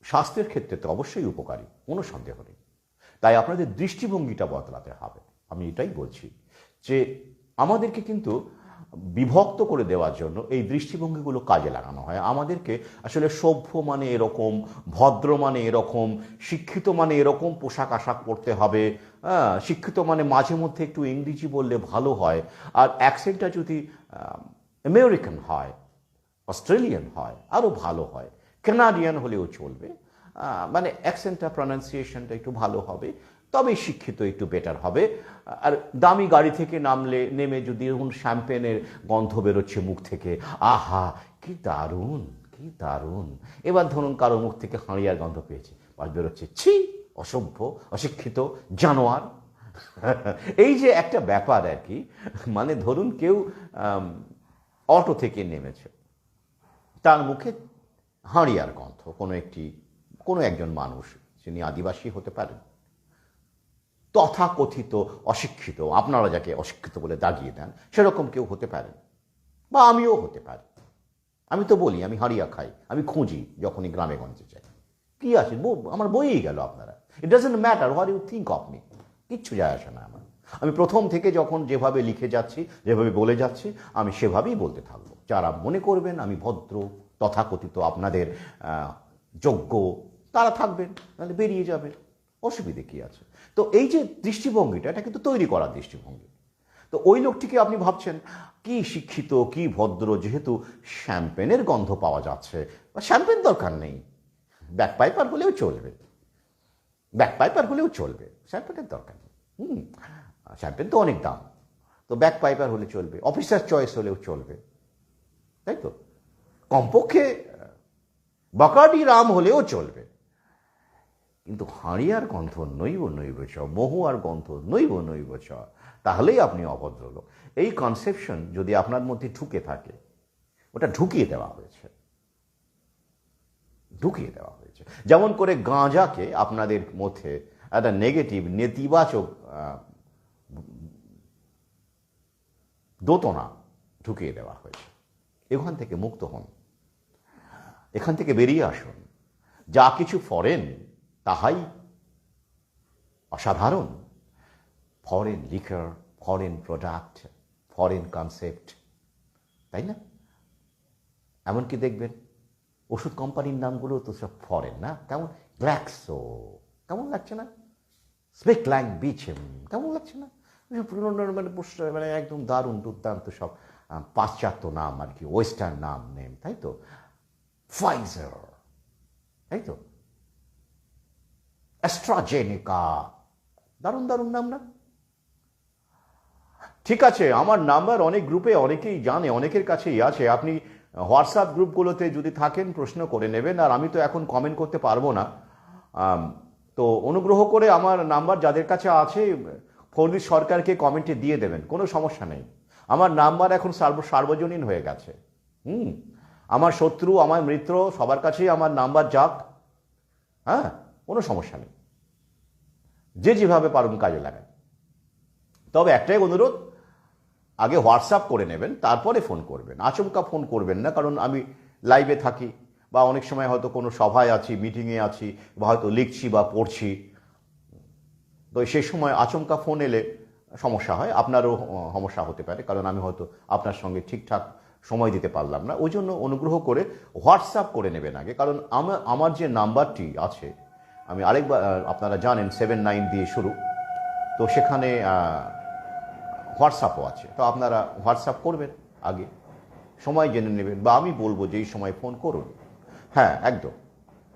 স্বাস্থ্যের ক্ষেত্রে তো অবশ্যই উপকারী, কোনো সন্দেহ নেই। তাই আপনাদের দৃষ্টিভঙ্গিটা বদলাতে হবে। আমি এটাই বলছি যে আমাদেরকে কিন্তু বিভক্ত করে দেওয়ার জন্য এই দৃষ্টিভঙ্গিগুলো কাজে লাগানো হয়। আমাদেরকে আসলে সভ্য মানে এরকম, ভদ্র মানে এরকম, শিক্ষিত মানে এরকম পোশাক আশাক পরতে হবে, শিক্ষিত মানে মাঝে মধ্যে একটু ইংরেজি বললে ভালো হয়, আর অ্যাকসেন্টটা যদি আমেরিকান হয়, অস্ট্রেলিয়ান হয়, আরও ভালো হয়, কানাডিয়ান হলেও চলবে, মানে অ্যাকসেন্টটা, প্রনাউন্সিয়েশনটা একটু ভালো হবে, তবে শিক্ষিত একটু বেটার হবে। আর দামি গাড়ি থেকে নেমে যদি এরকম শ্যাম্পেনের গন্ধ বেরোচ্ছে মুখ থেকে, আহা কি দারুণ, কি দারুণ। এবার ধরুন কারো মুখ থেকে হাঁড়িয়ার গন্ধ পেয়েছে, বেরোচ্ছে ছি, অসভ্য, অশিক্ষিত, জানোয়ার। এই যে একটা ব্যাপার আর কি, মানে ধরুন কেউ অটো থেকে নেমেছে, তার মুখে হাঁড়িয়ার গন্ধ, কোনো একজন মানুষ, যিনি আদিবাসী হতে পারেন, তথাকথিত অশিক্ষিত, আপনারা যাকে অশিক্ষিত বলে দাগিয়ে দেন, সেরকম কেউ হতে পারেন, বা আমিও হতে পারি। আমি তো বলি আমি হাঁড়িয়া খাই, আমি খুঁজি যখনই গ্রামে গঞ্জে যাই, কি আছে আমার বইই গেল আপনারা। It doesn't matter what you think of me, কিচ্ছু যায় আসে না আমার। আমি প্রথম থেকে যখন যেভাবে লিখে যাচ্ছি, যেভাবে বলে যাচ্ছি, আমি সেভাবেই বলতে থাকবো। যারা মনে করবেন আমি ভদ্র, তথাকথিত আপনাদের যোগ্য, তারা থাকবেন, নাহলে বেরিয়ে যাবেন, অসুবিধে কী আছে? তো এই যে দৃষ্টিভঙ্গিটা, এটা কিন্তু তৈরি করার দৃষ্টিভঙ্গি। তো ওই লোকটিকে আপনি ভাবছেন কি শিক্ষিত, কি ভদ্র, যেহেতু শ্যাম্পেনের গন্ধ পাওয়া যাচ্ছে, বা শ্যাম্পেন দরকার নেই, ব্যাকপাইপার হলেও চলবে, ব্যাকপাইপার হলেও চলবে, শ্যাম্পেনের দরকার নেই। শ্যাম্পেন তো অনেক দাম, তো ব্যাকপাইপার হলে চলবে, অফিসার চয়েস হলেও চলবে, তাই তো, কমপক্ষে বাকার্ডি রাম হলেও চলবে, কিন্তু হাঁড়িয়ার গন্ধ নৈব নৈব চ, মহুয়ার গন্ধ নৈব নৈব চ, তাহলেই আপনি অভদ্রলোক। এই কনসেপশন যদি আপনার মধ্যে ঢুকে থাকে, ওটা ঢুকিয়ে দেওয়া হয়েছে, ঢুকিয়ে দেওয়া হয়েছে। যেমন করে গাঁজাকে আপনাদের মধ্যে একটা নেগেটিভ, নেতিবাচক দোতনা ঢুকিয়ে দেওয়া হয়েছে। এখান থেকে মুক্ত হন, এখান থেকে বেরিয়ে আসুন। যা কিছু ফরেন তাহাই অসাধারণ। Foreign liquor, foreign product, foreign concept, তাই না? এমনকি দেখবেন ওষুধ কোম্পানির নামগুলো তো সব ফরেন, না? কেমন গ্ল্যাক্সো, কেমন লাগছে না? স্পেকল্যাং বিচেম, কেমন লাগছে না? মানে একদম দারুণ দুর্দান্ত সব পাশ্চাত্য নাম আর কি, ওয়েস্টার্ন নাম নেম, তাই তো? ফাইজার, তাই তো? অ্যাস্ট্রাজেনিকা, দারুণ দারুণ নাম না? ঠিক আছে, আমার নাম্বার অনেক গ্রুপে অনেকেই জানে, অনেকের কাছেই আছে। আপনি হোয়াটসঅ্যাপ গ্রুপগুলোতে যদি থাকেন প্রশ্ন করে নেবেন, আর আমি তো এখন কমেন্ট করতে পারবো না। তো অনুগ্রহ করে আমার নাম্বার যাদের কাছে আছে ফরিদ সরকারকে কমেন্টে দিয়ে দেবেন, কোনো সমস্যা নেই। আমার নাম্বার এখন সার্বজনীন হয়ে গেছে। আমার শত্রু, আমার মিত্র, সবার কাছেই আমার নাম্বার যাক, হ্যাঁ, কোনো সমস্যা নেই, যে যেভাবে পারুন কাজে লাগান। তবে একটাই অনুরোধ, আগে হোয়াটসঅ্যাপ করে নেবেন, তারপরে ফোন করবেন। আচমকা ফোন করবেন না, কারণ আমি লাইভে থাকি, বা অনেক সময় হয়তো কোনো সভায় আছি, মিটিংয়ে আছি, বা হয়তো লিখছি বা পড়ছি, তো সেই সময় আচমকা ফোন এলে সমস্যা হয়, আপনারও সমস্যা হতে পারে, কারণ আমি হয়তো আপনার সঙ্গে ঠিকঠাক সময় দিতে পারলাম না। ওই জন্য অনুগ্রহ করে হোয়াটসঅ্যাপ করে নেবেন আগে, কারণ আমার যে নাম্বারটি আছে, আমি আরেকবার, আপনারা জানেন 79 দিয়ে শুরু, তো সেখানে হোয়াটসঅ্যাপও আছে, তো আপনারা হোয়াটসঅ্যাপ করবেন আগে, সময় জেনে নেবেন, বা আমি বলবো যে এই সময় ফোন করুন। হ্যাঁ, একদম,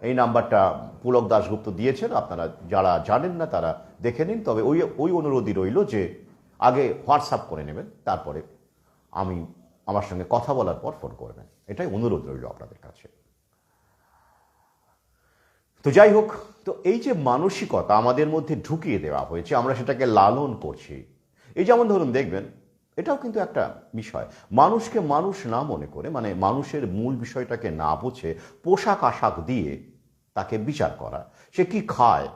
এই নাম্বারটা পুলক দাশগুপ্ত দিয়েছেন, আপনারা যারা জানেন না তারা দেখে নিন। তবে ওই অনুরোধই রইল যে আগে হোয়াটসঅ্যাপ করে নেবেন, তারপরে আমার সঙ্গে কথা বলার পর ফোন করবেন, এটাই অনুরোধ রইল আপনাদের কাছে। তো যাই হোক, তো এই যে মানসিকতা আমাদের মধ্যে ঢুকিয়ে দেওয়া হয়েছে, আমরা সেটাকে লালন করছি। এই যেমন ধরুন দেখবেন, এটাও কিন্তু একটা বিষয়, মানুষকে মানুষ না মনে করে, মানে মানুষের মূল বিষয়টাকে না বুঝে পোশাক আশাক দিয়ে তাকে বিচার করা, সে কি খায়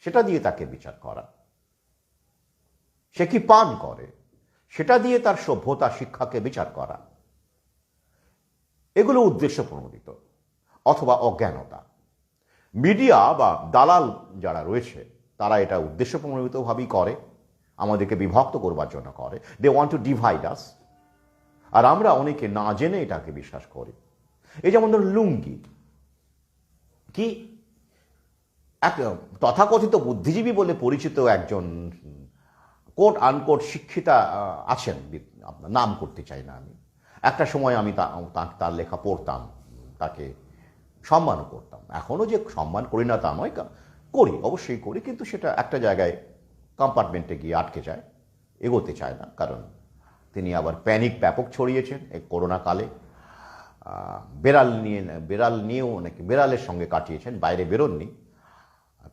সেটা দিয়ে তাকে বিচার করা, সে কি পান করে সেটা দিয়ে তার সভ্যতা শিক্ষাকে বিচার করা, এগুলো উদ্দেশ্য প্রণোদিত অথবা অজ্ঞানতা। মিডিয়া বা দালাল যারা রয়েছে তারা এটা উদ্দেশ্য প্রণোদিতভাবেই করে, আমাদেরকে বিভক্ত করবার জন্য করে। দে ওয়ান্ট টু ডিভাইড আস, আর আমরা অনেকে না জেনে এটাকে বিশ্বাস করি। এই যেমন ধরুন লুঙ্গি, কি এক তথাকথিত বুদ্ধিজীবী বলে পরিচিত একজন কোট আনকোট শিক্ষিতা আছেন, আপনার নাম করতে চাই না আমি, একটা সময় আমি তার লেখা পড়তাম, তাকে সম্মানও করতাম, এখনও যে সম্মান করি না তা নয়, করি, অবশ্যই করি, কিন্তু সেটা একটা জায়গায় কম্পার্টমেন্টে গিয়ে আটকে যায়, এগোতে চায় না, কারণ তিনি আবার প্যানিক ব্যাপক ছড়িয়েছেন এই করোনা কালে। বেড়াল নিয়েও নাকি বেড়ালের সঙ্গে কাটিয়েছেন, বাইরে বেরোননি,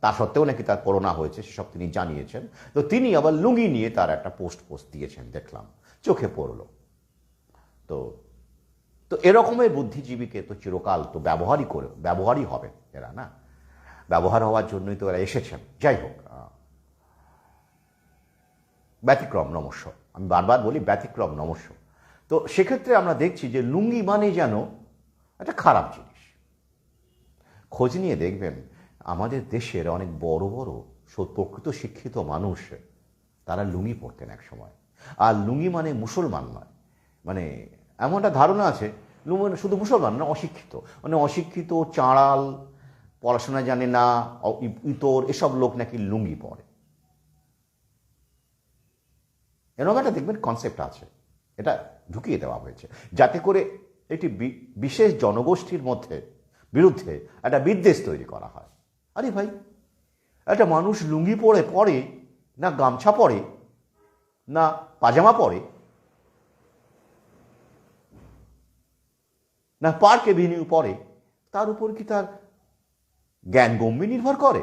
তা সত্ত্বেও নাকি তার করোনা হয়েছে, সেসব তিনি জানিয়েছেন। তো তিনি আবার লুঙ্গি নিয়ে তার একটা পোস্ট দিয়েছেন, দেখলাম, চোখে পড়ল। তো এরকমের বুদ্ধিজীবীকে তো চিরকাল তো ব্যবহারই হবে এরা, না? ব্যবহার হওয়ার জন্যই তো এরা এসেছেন। যাই হোক, ব্যতিক্রম নমস্য, আমি বারবার বলি ব্যতিক্রম নমস্য। তো সেক্ষেত্রে আমরা দেখছি যে লুঙ্গি মানে যেন একটা খারাপ জিনিস। খোঁজ নিয়ে দেখবেন আমাদের দেশের অনেক বড় বড় প্রকৃত শিক্ষিত মানুষ, তারা লুঙ্গি পরতেন এক সময়। আর লুঙ্গি মানে মুসলমান নয়, মানে এমন একটা ধারণা আছে লুঙ্গি শুধু মুসলমান না, অশিক্ষিত, মানে অশিক্ষিত, চাঁড়াল, পড়াশোনা জানে না, ইতর, এসব লোক নাকি লুঙ্গি পরে। এরকম একটা দেখবেন কনসেপ্ট আছে, এটা ঢুকিয়ে দেওয়া হয়েছে যাতে করে এটি বিশেষ জনগোষ্ঠীর বিরুদ্ধে একটা বিদ্বেষ তৈরি করা হয়। আরে ভাই, একটা মানুষ লুঙ্গি পরে না গামছা পরে না পাজামা পরে না পার্ক এভিনিউ পরে, তার উপর কি তার জ্ঞানগম্যি নির্ভর করে,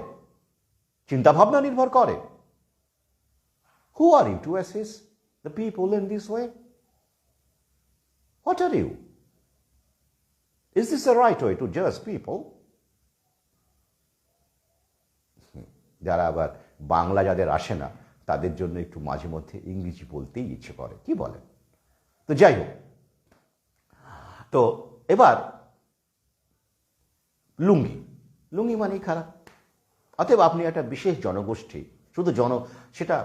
চিন্তাভাবনা নির্ভর করে? Who are you to assess the people in this way? What are you? Is this the right way to judge people? যারা আবার বাংলা যাদের আসে না তাদের জন্য একটু মাঝে মধ্যে ইংরেজি বলতেই ইচ্ছে করে, কি বলেন? তো যাই হোক, তো এবার লুঙ্গি মানেই খারাপ। অতএব আপনি একটা বিশেষ জনগোষ্ঠী, শুধু সেটা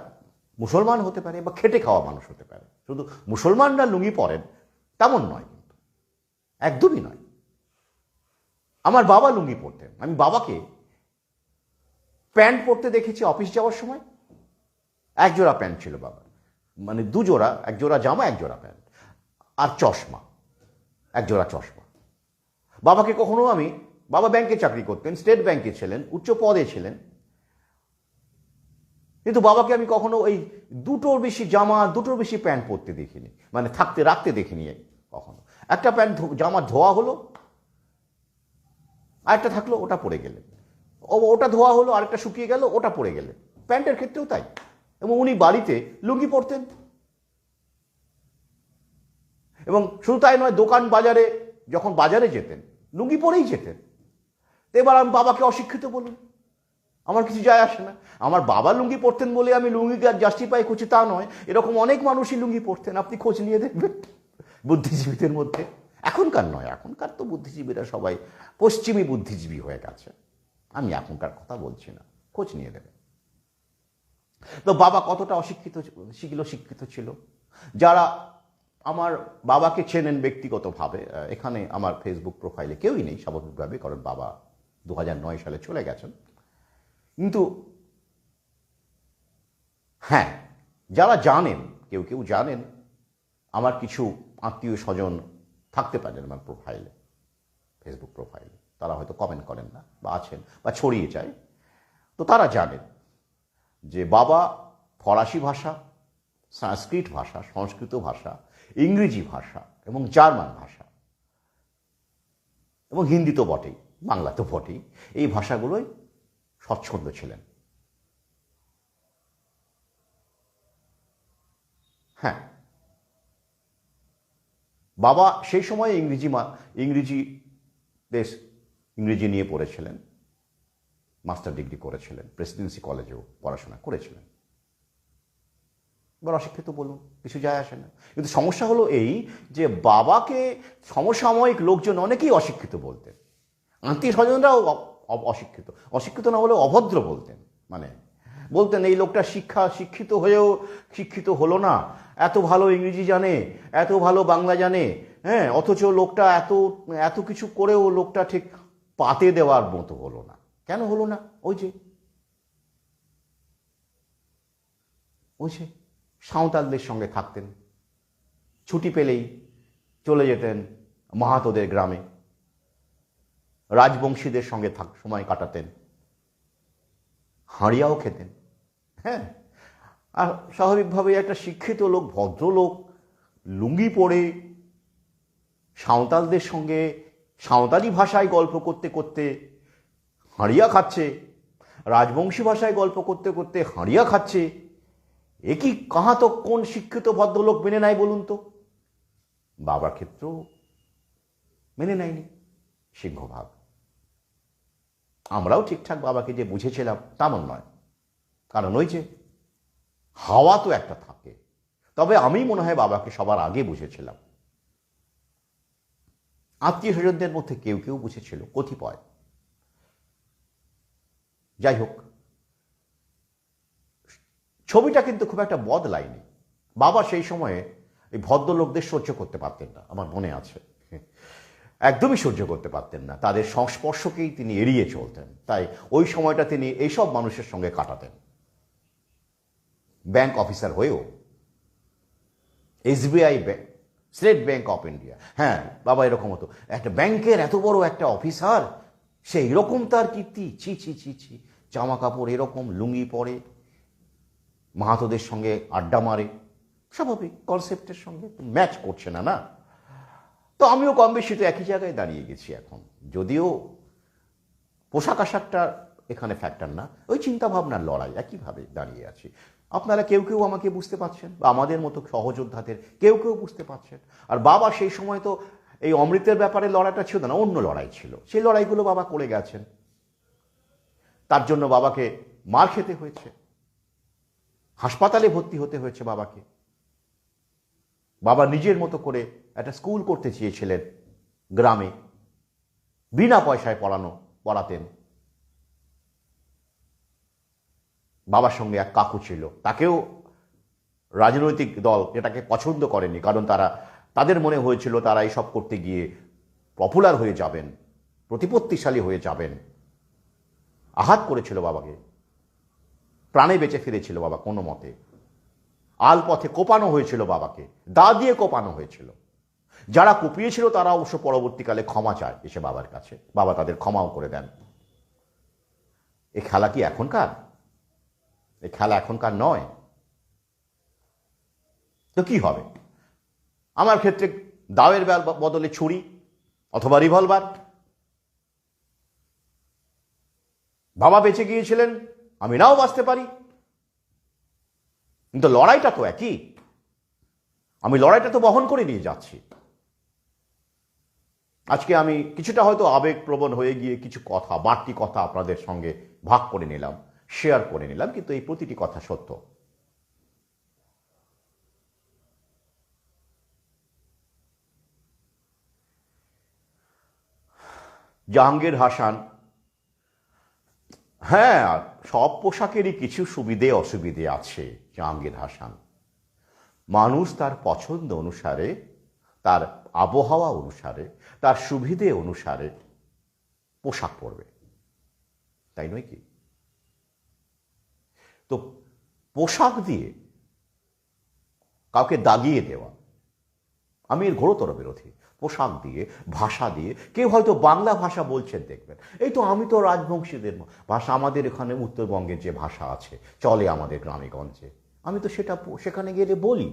মুসলমান হতে পারে বা খেটে খাওয়া মানুষ হতে পারে, শুধু মুসলমানরা লুঙ্গি পরেন তেমন নয়, কিন্তু একদমই নয়। আমার বাবা লুঙ্গি পরতেন, আমি বাবাকে প্যান্ট পরতে দেখেছি অফিস যাওয়ার সময়। একজোড়া প্যান্ট ছিল বাবার, মানে দুজোড়া, একজোড়া জামা একজোড়া প্যান্ট, আর চশমা, একজোড়া চশমা। বাবাকে কখনো বাবা ব্যাংকে চাকরি করতেন, স্টেট ব্যাংকে ছিলেন, উচ্চ পদে ছিলেন, কিন্তু বাবাকে আমি কখনো ওই দুটোর বেশি জামা, দুটোর বেশি প্যান্ট পরতে দেখিনি, মানে রাখতে দেখিনি কখনো। একটা প্যান্ট জামা ধোয়া হলো, আরেকটা থাকলো, ওটা পরে গেলেন, ওটা ধোয়া হলো, আরেকটা শুকিয়ে গেল, ওটা পরে গেলেন। প্যান্টের ক্ষেত্রেও তাই। এবং উনি বাড়িতে লুঙ্গি পরতেন। এবং শুধু তাই নয়, দোকান বাজারে যখন বাজারে যেতেন লুঙ্গি পরেই যেতেন। তো এবার আমি বাবাকে অশিক্ষিত বলুন, আমার কিছু যায় আসে না। আমার বাবা লুঙ্গি পরতেন বলে আমি লুঙ্গি জাস্টিফাই করছি তা নয়, এরকম অনেক মানুষই লুঙ্গি পরতেন, আপনি খোঁজ নিয়ে দেখবেন বুদ্ধিজীবীদের মধ্যে। এখনকার নয়, এখনকার তো বুদ্ধিজীবীরা সবাই পশ্চিমী বুদ্ধিজীবী হয়ে গেছে, আমি এখনকার কথা বলছি না, খোঁজ নিয়ে দেবেন। তো বাবা কতটা শিক্ষিত ছিল। যারা আমার বাবাকে চেনেন ব্যক্তিগতভাবে, এখানে আমার ফেসবুক প্রোফাইলে কেউই নেই স্বাভাবিকভাবে, কারণ বাবা 2009 সালে চলে গেছেন। কিন্তু হ্যাঁ, যারা জানেন, কেউ জানেন, আমার কিছু আত্মীয় স্বজন থাকতে পারেন আমার প্রোফাইলে, ফেসবুক প্রোফাইলে, তারা হয়তো কমেন্ট করেন না বা আছেন বা ছড়িয়ে যায়। তো তারা জানেন যে বাবা ফরাসি ভাষা, সংস্কৃত ভাষা, সংস্কৃত ভাষা, ইংরেজি ভাষা এবং জার্মান ভাষা এবং হিন্দি তো বটেই, বাংলা তো বটেই, এই ভাষাগুলোই স্বচ্ছন্দ ছিলেন। হ্যাঁ, বাবা সেই সময় ইংরেজি নিয়ে পড়েছিলেন, মাস্টার ডিগ্রি করেছিলেন, প্রেসিডেন্সি কলেজেও পড়াশোনা করেছিলেন। এবার অশিক্ষিত বলুন, কিছু যায় আসে না। কিন্তু সমস্যা হলো এই যে বাবাকে সমসাময়িক লোকজন অনেকেই অশিক্ষিত বলতেন, আত্মীয় স্বজনরাও অশিক্ষিত না হলেও অভদ্র বলতেন। মানে বলতেন এই লোকটা শিক্ষিত হয়েও শিক্ষিত হলো না, এত ভালো ইংরেজি জানে, এত ভালো বাংলা জানে, হ্যাঁ, অথচ লোকটা এত কিছু করেও লোকটা ঠিক পাতে দেওয়ার মতো হলো না। কেন হলো না? ওই যে সাঁওতালদের সঙ্গে থাকতেন, ছুটি পেলেই চলে যেতেন মাহাতোদের গ্রামে, রাজবংশীদের সঙ্গে সময় কাটাতেন, হাঁড়িয়াও খেতেন। হ্যাঁ, আর স্বাভাবিকভাবে একটা শিক্ষিত লোক, ভদ্রলোক, লুঙ্গি পরে সাঁওতালদের সঙ্গে সাঁওতালি ভাষায় গল্প করতে করতে হাঁড়িয়া খাচ্ছে, রাজবংশী ভাষায় গল্প করতে করতে হাঁড়িয়া খাচ্ছে। এ কি কাহাতো কোন শিক্ষিত ভদ্রলোক মেনে নেয় বলুন তো? বাবার ক্ষেত্রেও মেনে নেয়নি সিংহভাগ। আমরাও ঠিকঠাক বাবাকে যে বুঝেছিলাম তেমন নয়, কারণ ওই যে হাওয়া তো একটা থাকে। তবে আমি মনে হয় বাবাকে সবার আগে বুঝেছিলাম। আত্মীয় স্বজনদের মধ্যে কেউ বুঝেছিল, কতিপয়। যাই হোক, ছবিটা কিন্তু খুব একটা বদলায়নি। বাবা সেই সময়ে এই ভদ্রলোকদের সহ্য করতে পারতেন না, আমার মনে আছে, একদমই সহ্য করতে পারতেন না। তাদের সংস্পর্শকেই তিনি এড়িয়ে চলতেন। তাই ওই সময়টা তিনি এইসব মানুষের সঙ্গে কাটাতেন। ব্যাংক অফিসার হয়েও SBI bank, state bank of India, হ্যাঁ বাবা এরকম হতো, একটা ব্যাংকের এত বড় একটা অফিসার, সেই রকম তার কীর্তি, ছি ছি ছি ছি, জামা কাপড় এরকম, লুঙ্গি পরে, মাহাতোদের সঙ্গে আড্ডা মারে, স্বাভাবিক কনসেপ্টের সঙ্গে ম্যাচ করছে না না। তো আমিও কম বেশি তো একই জায়গায় দাঁড়িয়ে গেছি এখন, যদিও পোশাক আশাকটা এখানে ফ্যাক্টর না, ওই চিন্তাভাবনার লড়াই, একইভাবে দাঁড়িয়ে আছি। আপনারা কেউ কেউ আমাকে বুঝতে পারছেন, বা আমাদের মতো সহযোদ্ধাদের কেউ কেউ বুঝতে পারছেন। আর বাবা সেই সময় তো এই অমৃতের ব্যাপারে লড়াইটা ছিল না, অন্য লড়াই ছিল, সেই লড়াইগুলো বাবা করে গেছেন। তার জন্য বাবাকে মার খেতে হয়েছে, হাসপাতালে ভর্তি হতে হয়েছে বাবাকে। বাবা নিজের মতো করে একটা স্কুল করতে চেয়েছিলেন গ্রামে, বিনা পয়সায় পড়াতেন। বাবার সঙ্গে এক কাকু ছিল, তাকেও রাজনৈতিক দল এটাকে পছন্দ করেনি, কারণ তাদের মনে হয়েছিল তারা এইসব করতে গিয়ে পপুলার হয়ে যাবেন, প্রতিপত্তিশালী হয়ে যাবেন। আঘাত করেছিল বাবাকে, প্রাণে বেঁচে ফিরেছিল বাবা কোনো মতে। আল পথে কোপানো হয়েছিল বাবাকে, দা দিয়ে কোপানো হয়েছিল। যারা কুপিয়েছিল তারা অবশ্য পরবর্তীকালে ক্ষমা চায় এসে বাবার কাছে, বাবা তাদের ক্ষমাও করে দেন। এ খেলা কি এখনকার? এ খেলা এখনকার নয়। তো কি হবে? আমার ক্ষেত্রে দাওয়ের বদলে ছুরি অথবা রিভলভার। বাবা বেঁচে গিয়েছিলেন, আমি নাও বাঁচতে পারি, কিন্তু লড়াইটা তো একই। আমি লড়াইটা তো বহন করে নিয়ে যাচ্ছি। আজকে আমি কিছুটা হয়তো আবেগপ্রবণ হয়ে গিয়ে কিছু কথা, বাড়তি কথা আপনাদের সঙ্গে ভাগ করে নিলাম, শেয়ার করে নিলাম, কিন্তু এই প্রতিটি কথা সত্য। জাহাঙ্গীর হাসান, হ্যাঁ সব পোশাকেরই কিছু সুবিধে অসুবিধে আছে। জাহাঙ্গীর হাসান মানুষ তার পছন্দ অনুসারে, তার আবহাওয়া অনুসারে, তার সুবিধে অনুসারে পোশাক পরবে, তাই নয় কি? তো পোশাক দিয়ে কাউকে দাগিয়ে দেওয়া, আমি এর ঘোরতর বিরোধী। পোশাক দিয়ে, ভাষা দিয়ে, কেউ হয়তো বাংলা ভাষা বলছেন দেখবেন, এই তো আমি তো রাজবংশীদের ভাষা, আমাদের এখানে উত্তরবঙ্গের যে ভাষা আছে চলে আমাদের গ্রামে গঞ্জে, আমি তো সেটা সেখানে গেলে বলি,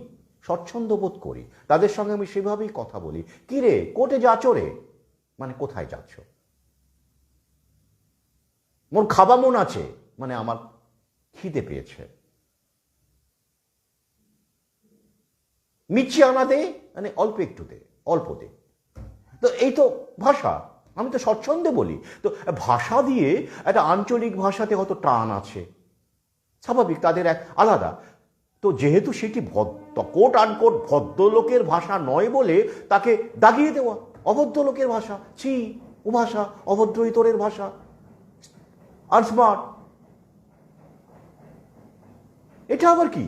স্বচ্ছন্দ বোধ করি, তাদের সঙ্গে আমি সেভাবেই কথা বলি। কি রে, কোর্টে যাচ্ছ রে, মানে কোথায় যাচ্ছ? মোর খাবা মন আছে, মানে আমার খিদে পেয়েছে। মিচ্ছি আনা দে, মানে অল্প একটু দে, অল্প দে। তো এই তো ভাষা, আমি তো স্বচ্ছন্দে বলি। তো ভাষা দিয়ে একটা আঞ্চলিক ভাষাতে কত টান আছে, স্বাভাবিক, তাদের এক আলাদা। তো যেহেতু সেটি কোট আনকোট ভদ্রলোকের ভাষা নয় বলে তাকে দাগিয়ে দেওয়া অভদ্রলোকের ভাষা, ছি ও ভাষা অভদ্র ইতরের ভাষা, আনস্মার্ট, এটা আবার কি?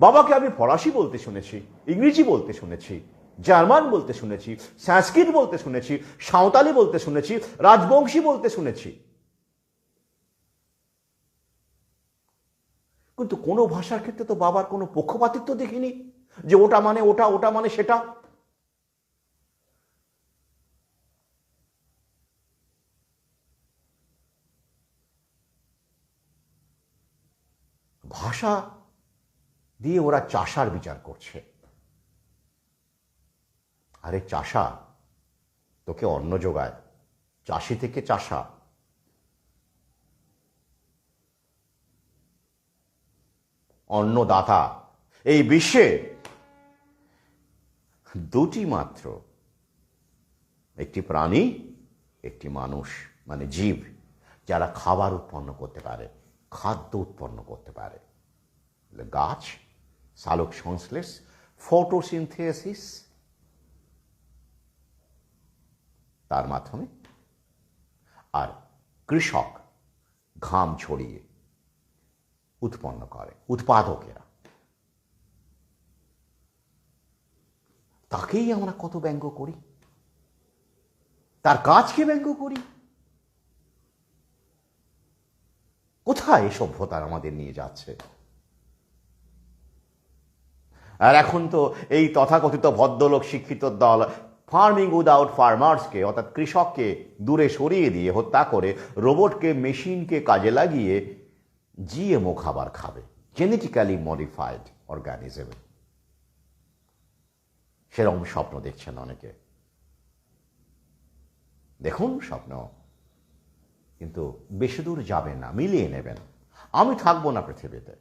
বাবাকে আমি ফরাসি বলতে শুনেছি, ইংরেজি বলতে শুনেছি, জার্মান বলতে শুনেছি, সংস্কৃত বলতে শুনেছি, সাঁওতালি বলতে শুনেছি, রাজবংশী বলতে শুনেছি, কিন্তু কোনো ভাষার ক্ষেত্রে তো বাবার কোনো পক্ষপাতিত্ব দেখিনি যে ওটা মানে ওটা, ওটা মানে সেটা। ভাষা দিয়ে ওরা চাষার বিচার করছে। আরে চাষা তোকে অন্ন যোগায়, চাষি থেকে চাষা। অন্নদাতা। এই বিশ্বে দুটি মাত্র, একটি প্রাণী, একটি মানুষ, মানে জীব, যারা খাবার উৎপন্ন করতে পারে, খাদ্য উৎপন্ন করতে পারে। গাছ, সালোক সংশ্লেষ, ফটোসিনথেসিস, তার মাধ্যমে, আর কৃষক ঘাম ছড়িয়ে উৎপন্ন করে, উৎপাদকেরা। তাকেই আমরা কত ব্যঙ্গ করি, তার কাজকে ব্যঙ্গ করি। কোথায় সভ্যতার আমাদের নিয়ে যাচ্ছে? আর এখন তো এই তথাকথিত ভদ্রলোক শিক্ষিত দল ফার্মিং উইদাউট ফার্মার্সকে অর্থাৎ কৃষককে দূরে সরিয়ে দিয়ে হত্যা করে রোবটকে মেশিনকে কাজে লাগিয়ে জিএমও খাবার খাবে, জেনেটিক্যালি মডিফাইড অর্গানিজম। সেরকম স্বপ্ন দেখছেন অনেকে, দেখুন স্বপ্ন, কিন্তু বেশি দূর যাবেন না, মিলিয়ে নেবেন। আমি থাকবো না পৃথিবীতে,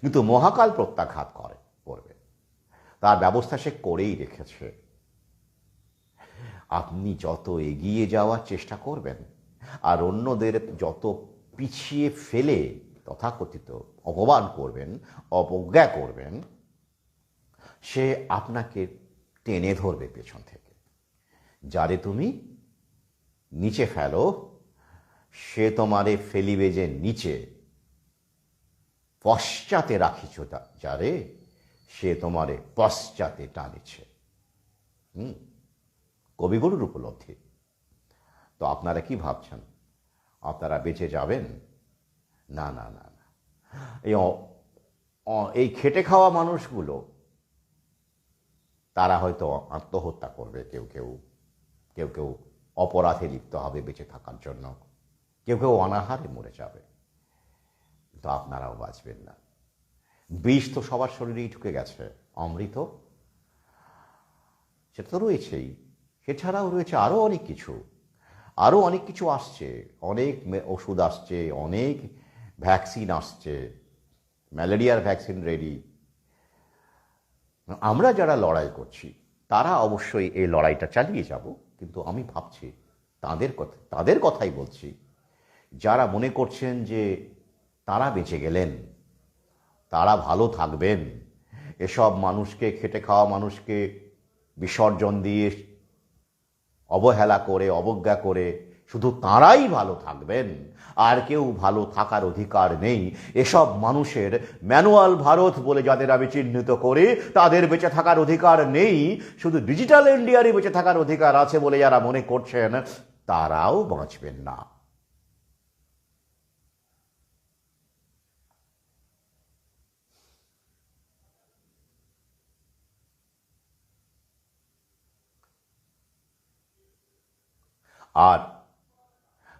কিন্তু মহাকাল প্রত্যাঘাত করবে, তার ব্যবস্থা সে করেই রেখেছে। আপনি যত এগিয়ে যাওয়ার চেষ্টা করবেন আর অন্যদের যত পিছিয়ে ফেলে তথাকথিত অপমান করবেন, অবজ্ঞা করবেন, সে আপনাকে টেনে ধরবে পেছন থেকে। যারে তুমি নিচে ফেলো সে তোমারে ফেলিবে যে নিচে, পশ্চাতে রাখিছ যারে সে তোমারে পশ্চাতে টানিছে। কবিগুরুর উপলব্ধি। তো আপনারা কি ভাবছেন আপনারা বেঁচে যাবেন? না না না না, এই খেটে খাওয়া মানুষগুলো তারা হয়তো আত্মহত্যা করবে, কেউ কেউ কেউ কেউ অপরাধে লিপ্ত হবে বেঁচে থাকার জন্য, কেউ কেউ অনাহারে মরে যাবে, তো আপনারাও বাঁচবেন না। বিষ তো সবার শরীরেই ঢুকে গেছে, অমৃত সেটা তো রয়েছেই, এছাড়াও রয়েছে আরও অনেক কিছু আসছে, অনেক ওষুধ আসছে, অনেক ভ্যাকসিন আসছে, ম্যালেরিয়ার ভ্যাকসিন রেডি। আমরা যারা লড়াই করছি তারা অবশ্যই এই লড়াইটা চালিয়ে যাব, কিন্তু আমি ভাবছি তাদের কথাই বলছি যারা মনে করছেন যে তারা বেঁচে গেলেন, তারা ভালো থাকবেন, এসব মানুষকে, খেটে খাওয়া মানুষকে বিসর্জন দিয়ে, অবহেলা করে, অবজ্ঞা করে শুধু তাঁরাই ভালো থাকবেন আর কেউ ভালো থাকার অধিকার নেই, এসব মানুষের ম্যানুয়াল ভারত বলে যাদের আমি চিহ্নিত করি তাদের বেঁচে থাকার অধিকার নেই, শুধু ডিজিটাল ইন্ডিয়ারই বেঁচে থাকার অধিকার আছে বলে যারা মনে করছেন তারাও বাঁচবেন না। আর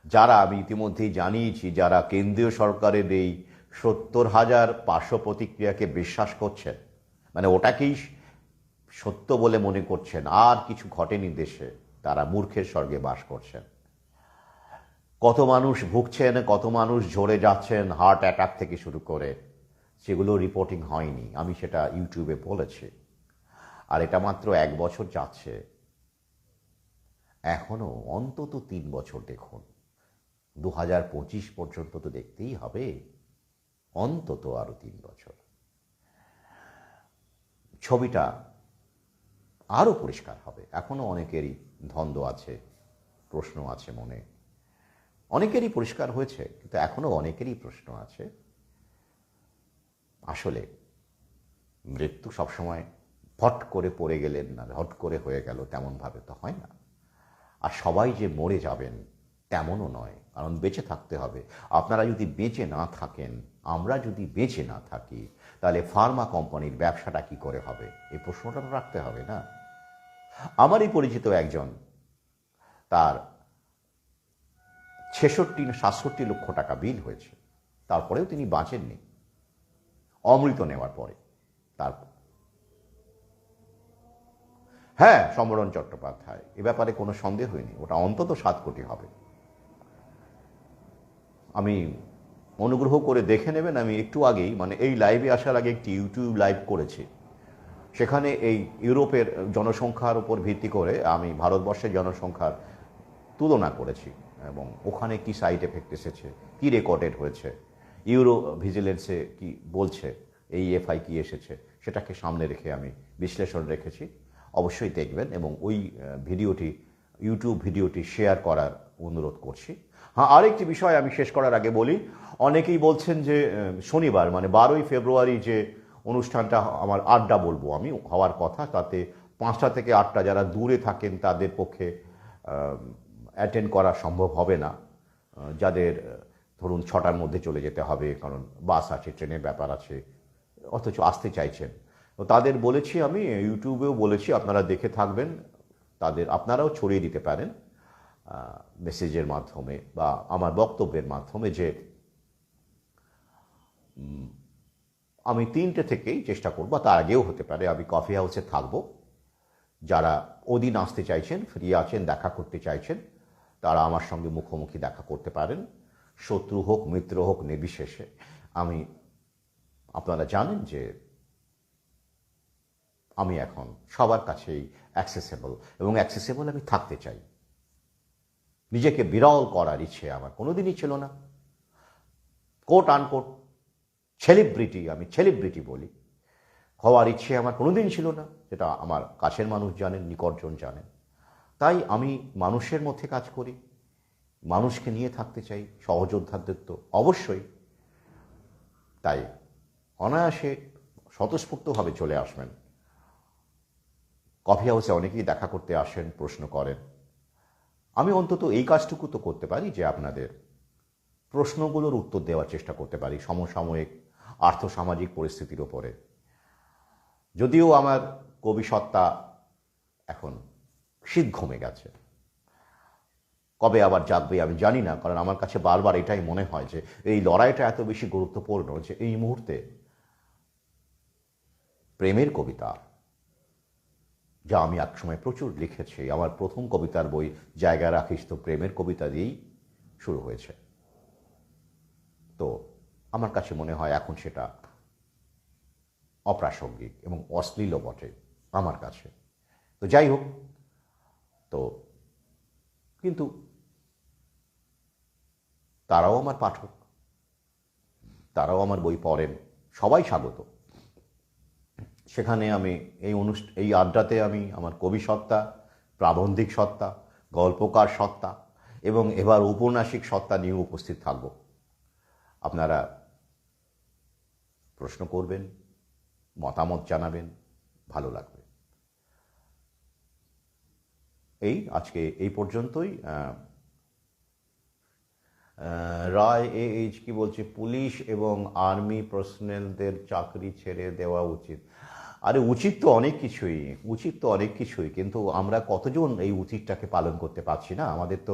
যারা আমি ইতিমধ্যেই জানিয়েছি, যারা কেন্দ্রীয় সরকারের এই ৭০,০০০ পার্শ্ব প্রতিক্রিয়াকে বিশ্বাস করছেন, মানে ওটাকেই সত্য বলে মনে করছেন, আর কিছু ঘটেনি দেশে, তারা মূর্খের স্বর্গে বাস করছেন। কত মানুষ ভুগছেন, কত মানুষ ঝরে যাচ্ছেন হার্ট অ্যাটাক থেকে শুরু করে, সেগুলো রিপোর্টিং হয়নি, আমি সেটা ইউটিউবে বলেছি। আর এটা মাত্র 1 বছর যাচ্ছে, এখনো অন্তত 3 বছর দেখুন, 2025 পর্যন্ত তো দেখতেই হবে, অন্তত আরো 3 বছর। ছবিটা আরো পরিষ্কার হবে। এখনো অনেকেরই দ্বন্দ্ব আছে, প্রশ্ন আছে মনে, অনেকেরই পরিষ্কার হয়েছে, কিন্তু এখনো অনেকেরই প্রশ্ন আছে। আসলে মৃত্যু সবসময় ফট করে পড়ে গেলেন না, হট করে হয়ে গেল তেমন ভাবে তো হয় না, আর সবাই যে মরে যাবেন তেমনও নয়, কারণ বেঁচে থাকতে হবে। আপনারা যদি বেঁচে না থাকেন, আমরা যদি বেঁচে না থাকি, তাহলে ফার্মা কোম্পানির ব্যবসাটা কি করে হবে, এই প্রশ্নটা তো রাখতে হবে না। আমারই পরিচিত একজন, তার 66 লক্ষ টাকা বিল হয়েছে, তারপরেও তিনি বাঁচেননি, অমৃত নেওয়ার পরে। তার হ্যাঁ, সমরণ চট্টোপাধ্যায়, এ ব্যাপারে কোনো সন্দেহ নেই, ওটা অন্তত 7 কোটি হবে। আমি অনুগ্রহ করে দেখে নেবেন, আমি একটু আগেই, মানে এই লাইভে আসার আগে একটি ইউটিউব লাইভ করেছি, সেখানে এই ইউরোপের জনসংখ্যার উপর ভিত্তি করে আমি ভারতবর্ষের জনসংখ্যার তুলনা করেছি, এবং ওখানে কি সাইড এফেক্ট এসেছে, কি রেকর্ডেড হয়েছে, ইউরো ভিজিলেন্সে কি বলছে, এই এফআই কি এসেছে, সেটাকে সামনে রেখে আমি বিশ্লেষণ রেখেছি। অবশ্যই দেখবেন, এবং ওই ইউটিউব ভিডিওটি শেয়ার করার অনুরোধ করছি। হ্যাঁ, আরেকটি বিষয় আমি শেষ করার আগে বলি, অনেকেই বলছেন যে শনিবার মানে 12ই ফেব্রুয়ারি যে অনুষ্ঠানটা আমার আড্ডা বলবো আমি, হওয়ার কথা, তাতে 5টা থেকে 8টা যারা দূরে থাকেন তাদের পক্ষে অ্যাটেন্ড করা সম্ভব হবে না, যাদের ধরুন 6টার মধ্যে চলে যেতে হবে, কারণ বাস আছে, ট্রেনের ব্যাপার আছে, অথচ আসতে চাইছেন, তো তাদের বলেছি, আমি ইউটিউবেও বলেছি, আপনারা দেখে থাকবেন, আপনারাও ছড়িয়ে দিতে পারেন মেসেজের মাধ্যমে বা আমার বক্তব্যের মাধ্যমে, যে আমি 3টে থেকেই চেষ্টা করব, তার আগেও হতে পারে, আমি কফি হাউসে থাকব। যারা ওদিন আসতে চাইছেন, ফ্রি আছেন, দেখা করতে চাইছেন, তারা আমার সঙ্গে মুখোমুখি দেখা করতে পারেন, শত্রু হোক মিত্র হোক নির্বিশেষে। আপনারা জানেন যে আমি এখন সবার কাছেই অ্যাক্সেসেবল, এবং অ্যাক্সেসেবল আমি থাকতে চাই। নিজেকে বিরল করার ইচ্ছে আমার কোনোদিনই ছিল না। কোট আনকোট সেলিব্রিটি, আমি সেলিব্রিটি বলি, হওয়ার ইচ্ছে আমার কোনোদিন ছিল না, যেটা আমার কাছের মানুষ জানেন, নিকটজন জানেন। তাই আমি মানুষের মধ্যে কাজ করি, মানুষকে নিয়ে থাকতে চাই, সহযোদ্ধাদের তো অবশ্যই। তাই অনায়াসে স্বতঃস্ফূর্তভাবে চলে আসবেন। কফি হাউসে অনেকেই দেখা করতে আসেন, প্রশ্ন করেন। আমি অন্তত এই কাজটুকু তো করতে পারি যে আপনাদের প্রশ্নগুলোর উত্তর দেওয়ার চেষ্টা করতে পারি সমসাময়িক আর্থসামাজিক পরিস্থিতির ওপরে। যদিও আমার কবিসত্তা এখন শীত ঘমে গেছে, কবে আবার জাগবে আমি জানি না, কারণ আমার কাছে বারবার এটাই মনে হয় যে এই লড়াইটা এত বেশি গুরুত্বপূর্ণ যে এই মুহূর্তে প্রেমের কবিতা, যা আমি একসময় প্রচুর লিখেছি, আমার প্রথম কবিতার বই জায়গা রাখিস তো প্রেমের কবিতা দিয়েই শুরু হয়েছে। তো আমার কাছে মনে হয় এখন সেটা অপ্রাসঙ্গিক এবং অশ্লীলও বটে আমার কাছে। তো যাই হোক, তো কিন্তু তারাও আমার পাঠক, তারাও আমার বই পড়েন, সবাই স্বাগত। সেখানে আমি এই আড্ডাতে আমি আমার কবি সত্তা, প্রাবন্ধিক সত্তা, গল্পকার সত্তা এবং এবার ঔপন্যাসিক সত্তা নিয়ে উপস্থিত থাকব। আপনারা প্রশ্ন করবেন, মতামত জানাবেন, ভালো লাগবে। আজকে এই পর্যন্তই। রায় এইচ কি বলছে, পুলিশ এবং আর্মি পার্সোনেলদের চাকরি ছেড়ে দেওয়া উচিত। আরে উচিত তো অনেক কিছুই, কিন্তু আমরা কতজন এই উচিতটাকে পালন করতে পারছি না। আমাদের তো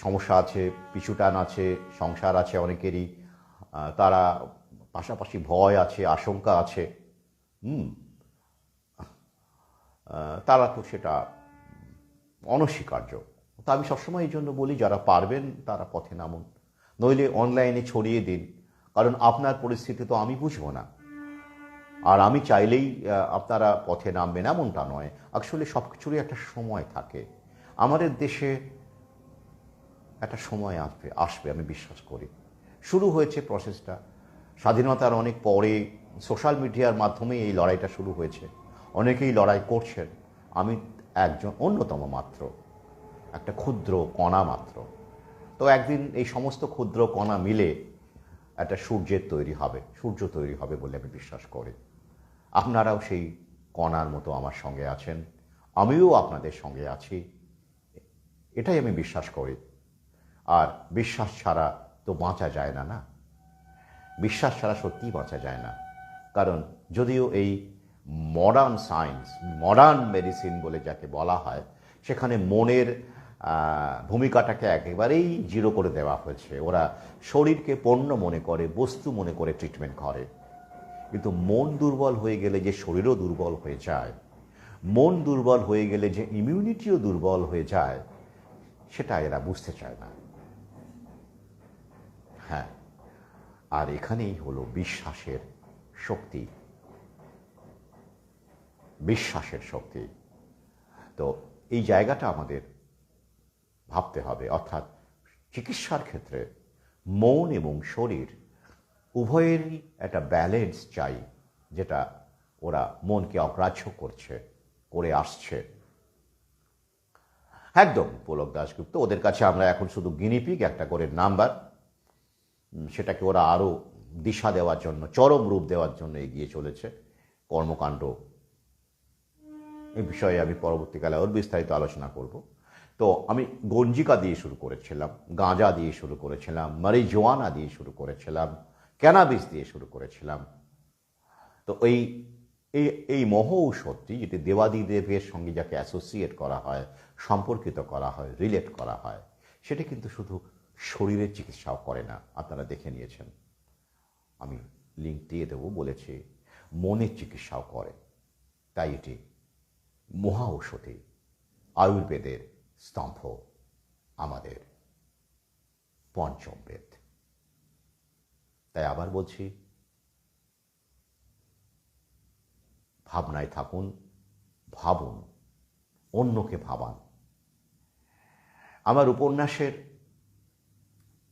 সমস্যা আছে, পিছুটান আছে, সংসার আছে অনেকেরই, তারা পাশাপাশি ভয় আছে, আশঙ্কা আছে। তারা তো সেটা অনস্বীকার্য। তা আমি সবসময় এই জন্য বলি, যারা পারবেন তারা পথে নামুন, নইলে অনলাইনে ছড়িয়ে দিন, কারণ আপনার পরিস্থিতি তো আমি বুঝবো না। আর আমি চাইলেই আপনারা পথে নামবেন এমনটা নয়। আসলে সব কিছুরই একটা সময় থাকে। আমাদের দেশে একটা সময় আসবে আমি বিশ্বাস করি। শুরু হয়েছে প্রসেসটা স্বাধীনতার অনেক পরে, সোশ্যাল মিডিয়ার মাধ্যমে এই লড়াইটা শুরু হয়েছে। অনেকেই লড়াই করছেন, আমি একজন অন্যতম মাত্র, একটা ক্ষুদ্র কণা মাত্র। তো একদিন এই সমস্ত ক্ষুদ্র কণা মিলে একটা সূর্য তৈরি হবে বলে আমি বিশ্বাস করি। আপনারাও সেই কণার মতো আমার সঙ্গে আছেন, আমিও আপনাদের সঙ্গে আছি, এটাই আমি বিশ্বাস করি। আর বিশ্বাস ছাড়া তো বাঁচা যায় না, বিশ্বাস ছাড়া সত্যিই বাঁচা যায় না। কারণ যদিও এই মডার্ন সায়েন্স, মডার্ন মেডিসিন বলে যাকে বলা হয়, সেখানে মনের ভূমিকাটাকে একেবারেই জিরো করে দেওয়া হয়েছে। ওরা শরীরকে পণ্য মনে করে, বস্তু মনে করে ট্রিটমেন্ট করে। কিন্তু মন দুর্বল হয়ে গেলে যে শরীরও দুর্বল হয়ে যায়, মন দুর্বল হয়ে গেলে যে ইমিউনিটিও দুর্বল হয়ে যায়, সেটা এরা বুঝতে চায় না। হ্যাঁ, আর এখানেই হলো বিশ্বাসের শক্তি। তো এই জায়গাটা আমাদের ভাবতে হবে। অর্থাৎ চিকিৎসার ক্ষেত্রে মন এবং শরীর উভয়েরই একটা ব্যালেন্স চাই, যেটা ওরা মনকে অগ্রাহ্য করে আসছে। একদম পুলক দাশগুপ্ত, ওদের কাছে আমরা এখন শুধু গিনিপিগ, একটা করে নাম্বার, সেটাকে ওরা আরও দিশা দেওয়ার জন্য, চরম রূপ দেওয়ার জন্য এগিয়ে চলেছে কর্মকাণ্ড। এই বিষয়ে আমি পরবর্তীকালে ওর বিস্তারিত আলোচনা করব। তো আমি গঞ্জিকা দিয়ে শুরু করেছিলাম, গাঁজা দিয়ে শুরু করেছিলাম, মারিজুয়ানা দিয়ে শুরু করেছিলাম, ক্যানাবিস দিয়ে শুরু করেছিলাম। তো এই এই এই মহ ঔষধটি যেটি দেবাদিদেবের সঙ্গে যাকে অ্যাসোসিয়েট করা হয়, সম্পর্কিত করা হয়, রিলেট করা হয়, সেটা কিন্তু শুধু শরীরের চিকিৎসাও করে না। আপনারা দেখে নিয়েছেন, আমি লিঙ্ক দিয়ে দেবো, বলেছি মনের চিকিৎসাও করে। তাই এটি মহা ঔষধি, আয়ুর্বেদের স্তম্ভ, আমাদের পঞ্চম বেদ। তাই আবার বলছি, ভাবনায় থাকুন, ভাবুন, অন্যকে ভাবান। আমার উপন্যাসের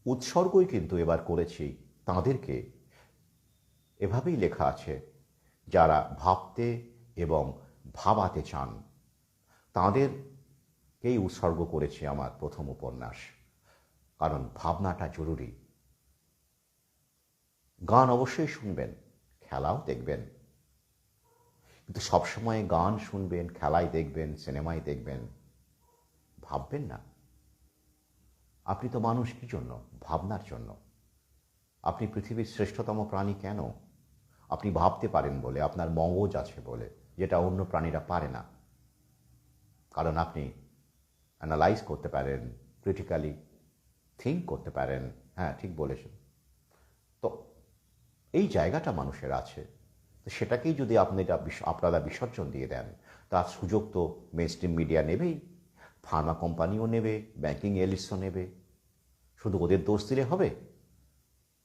উৎসর্গই কিন্তু এবার করেছি তাঁদেরকে। এভাবেই লেখা আছে, যারা ভাবতে এবং ভাবাতে চান তাঁদেরকেই উৎসর্গ করেছি আমার প্রথম উপন্যাস। কারণ ভাবনাটা জরুরি। গান অবশ্যই শুনবেন, খেলাও দেখবেন, কিন্তু সবসময় গান শুনবেন, খেলায় দেখবেন, সিনেমায় দেখবেন, ভাববেন না। আপনি তো মানুষ কি জন্য? ভাবনার জন্য। আপনি পৃথিবীর শ্রেষ্ঠতম প্রাণী কেন? আপনি ভাবতে পারেন বলে, আপনার মগজ আছে বলে, যেটা অন্য প্রাণীরা পারে না। কারণ আপনি অ্যানালাইজ করতে পারেন, ক্রিটিক্যালি থিঙ্ক করতে পারেন। হ্যাঁ, ঠিক বলেছেন। তো এই জায়গাটা মানুষের আছে। তো সেটাকেই যদি আপনারা বিসর্জন দিয়ে দেন, তার সুযোগ তো মেইনস্ট্রিম মিডিয়া নেবেই, ফার্মা কোম্পানিও নেবে, ব্যাংকিং এলিটসও নেবে। শুধু ওদের দোষ দিলে হবে?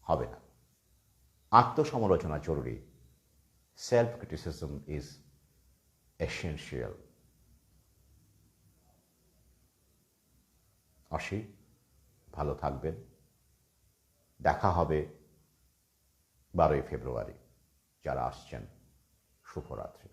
হবে না। আত্মসমালোচনা জরুরি। Self criticism is essential. আসি, ভালো থাকবেন। দেখা হবে 12ই ফেব্রুয়ারি। যারা আসছেন, শুভরাত্রি।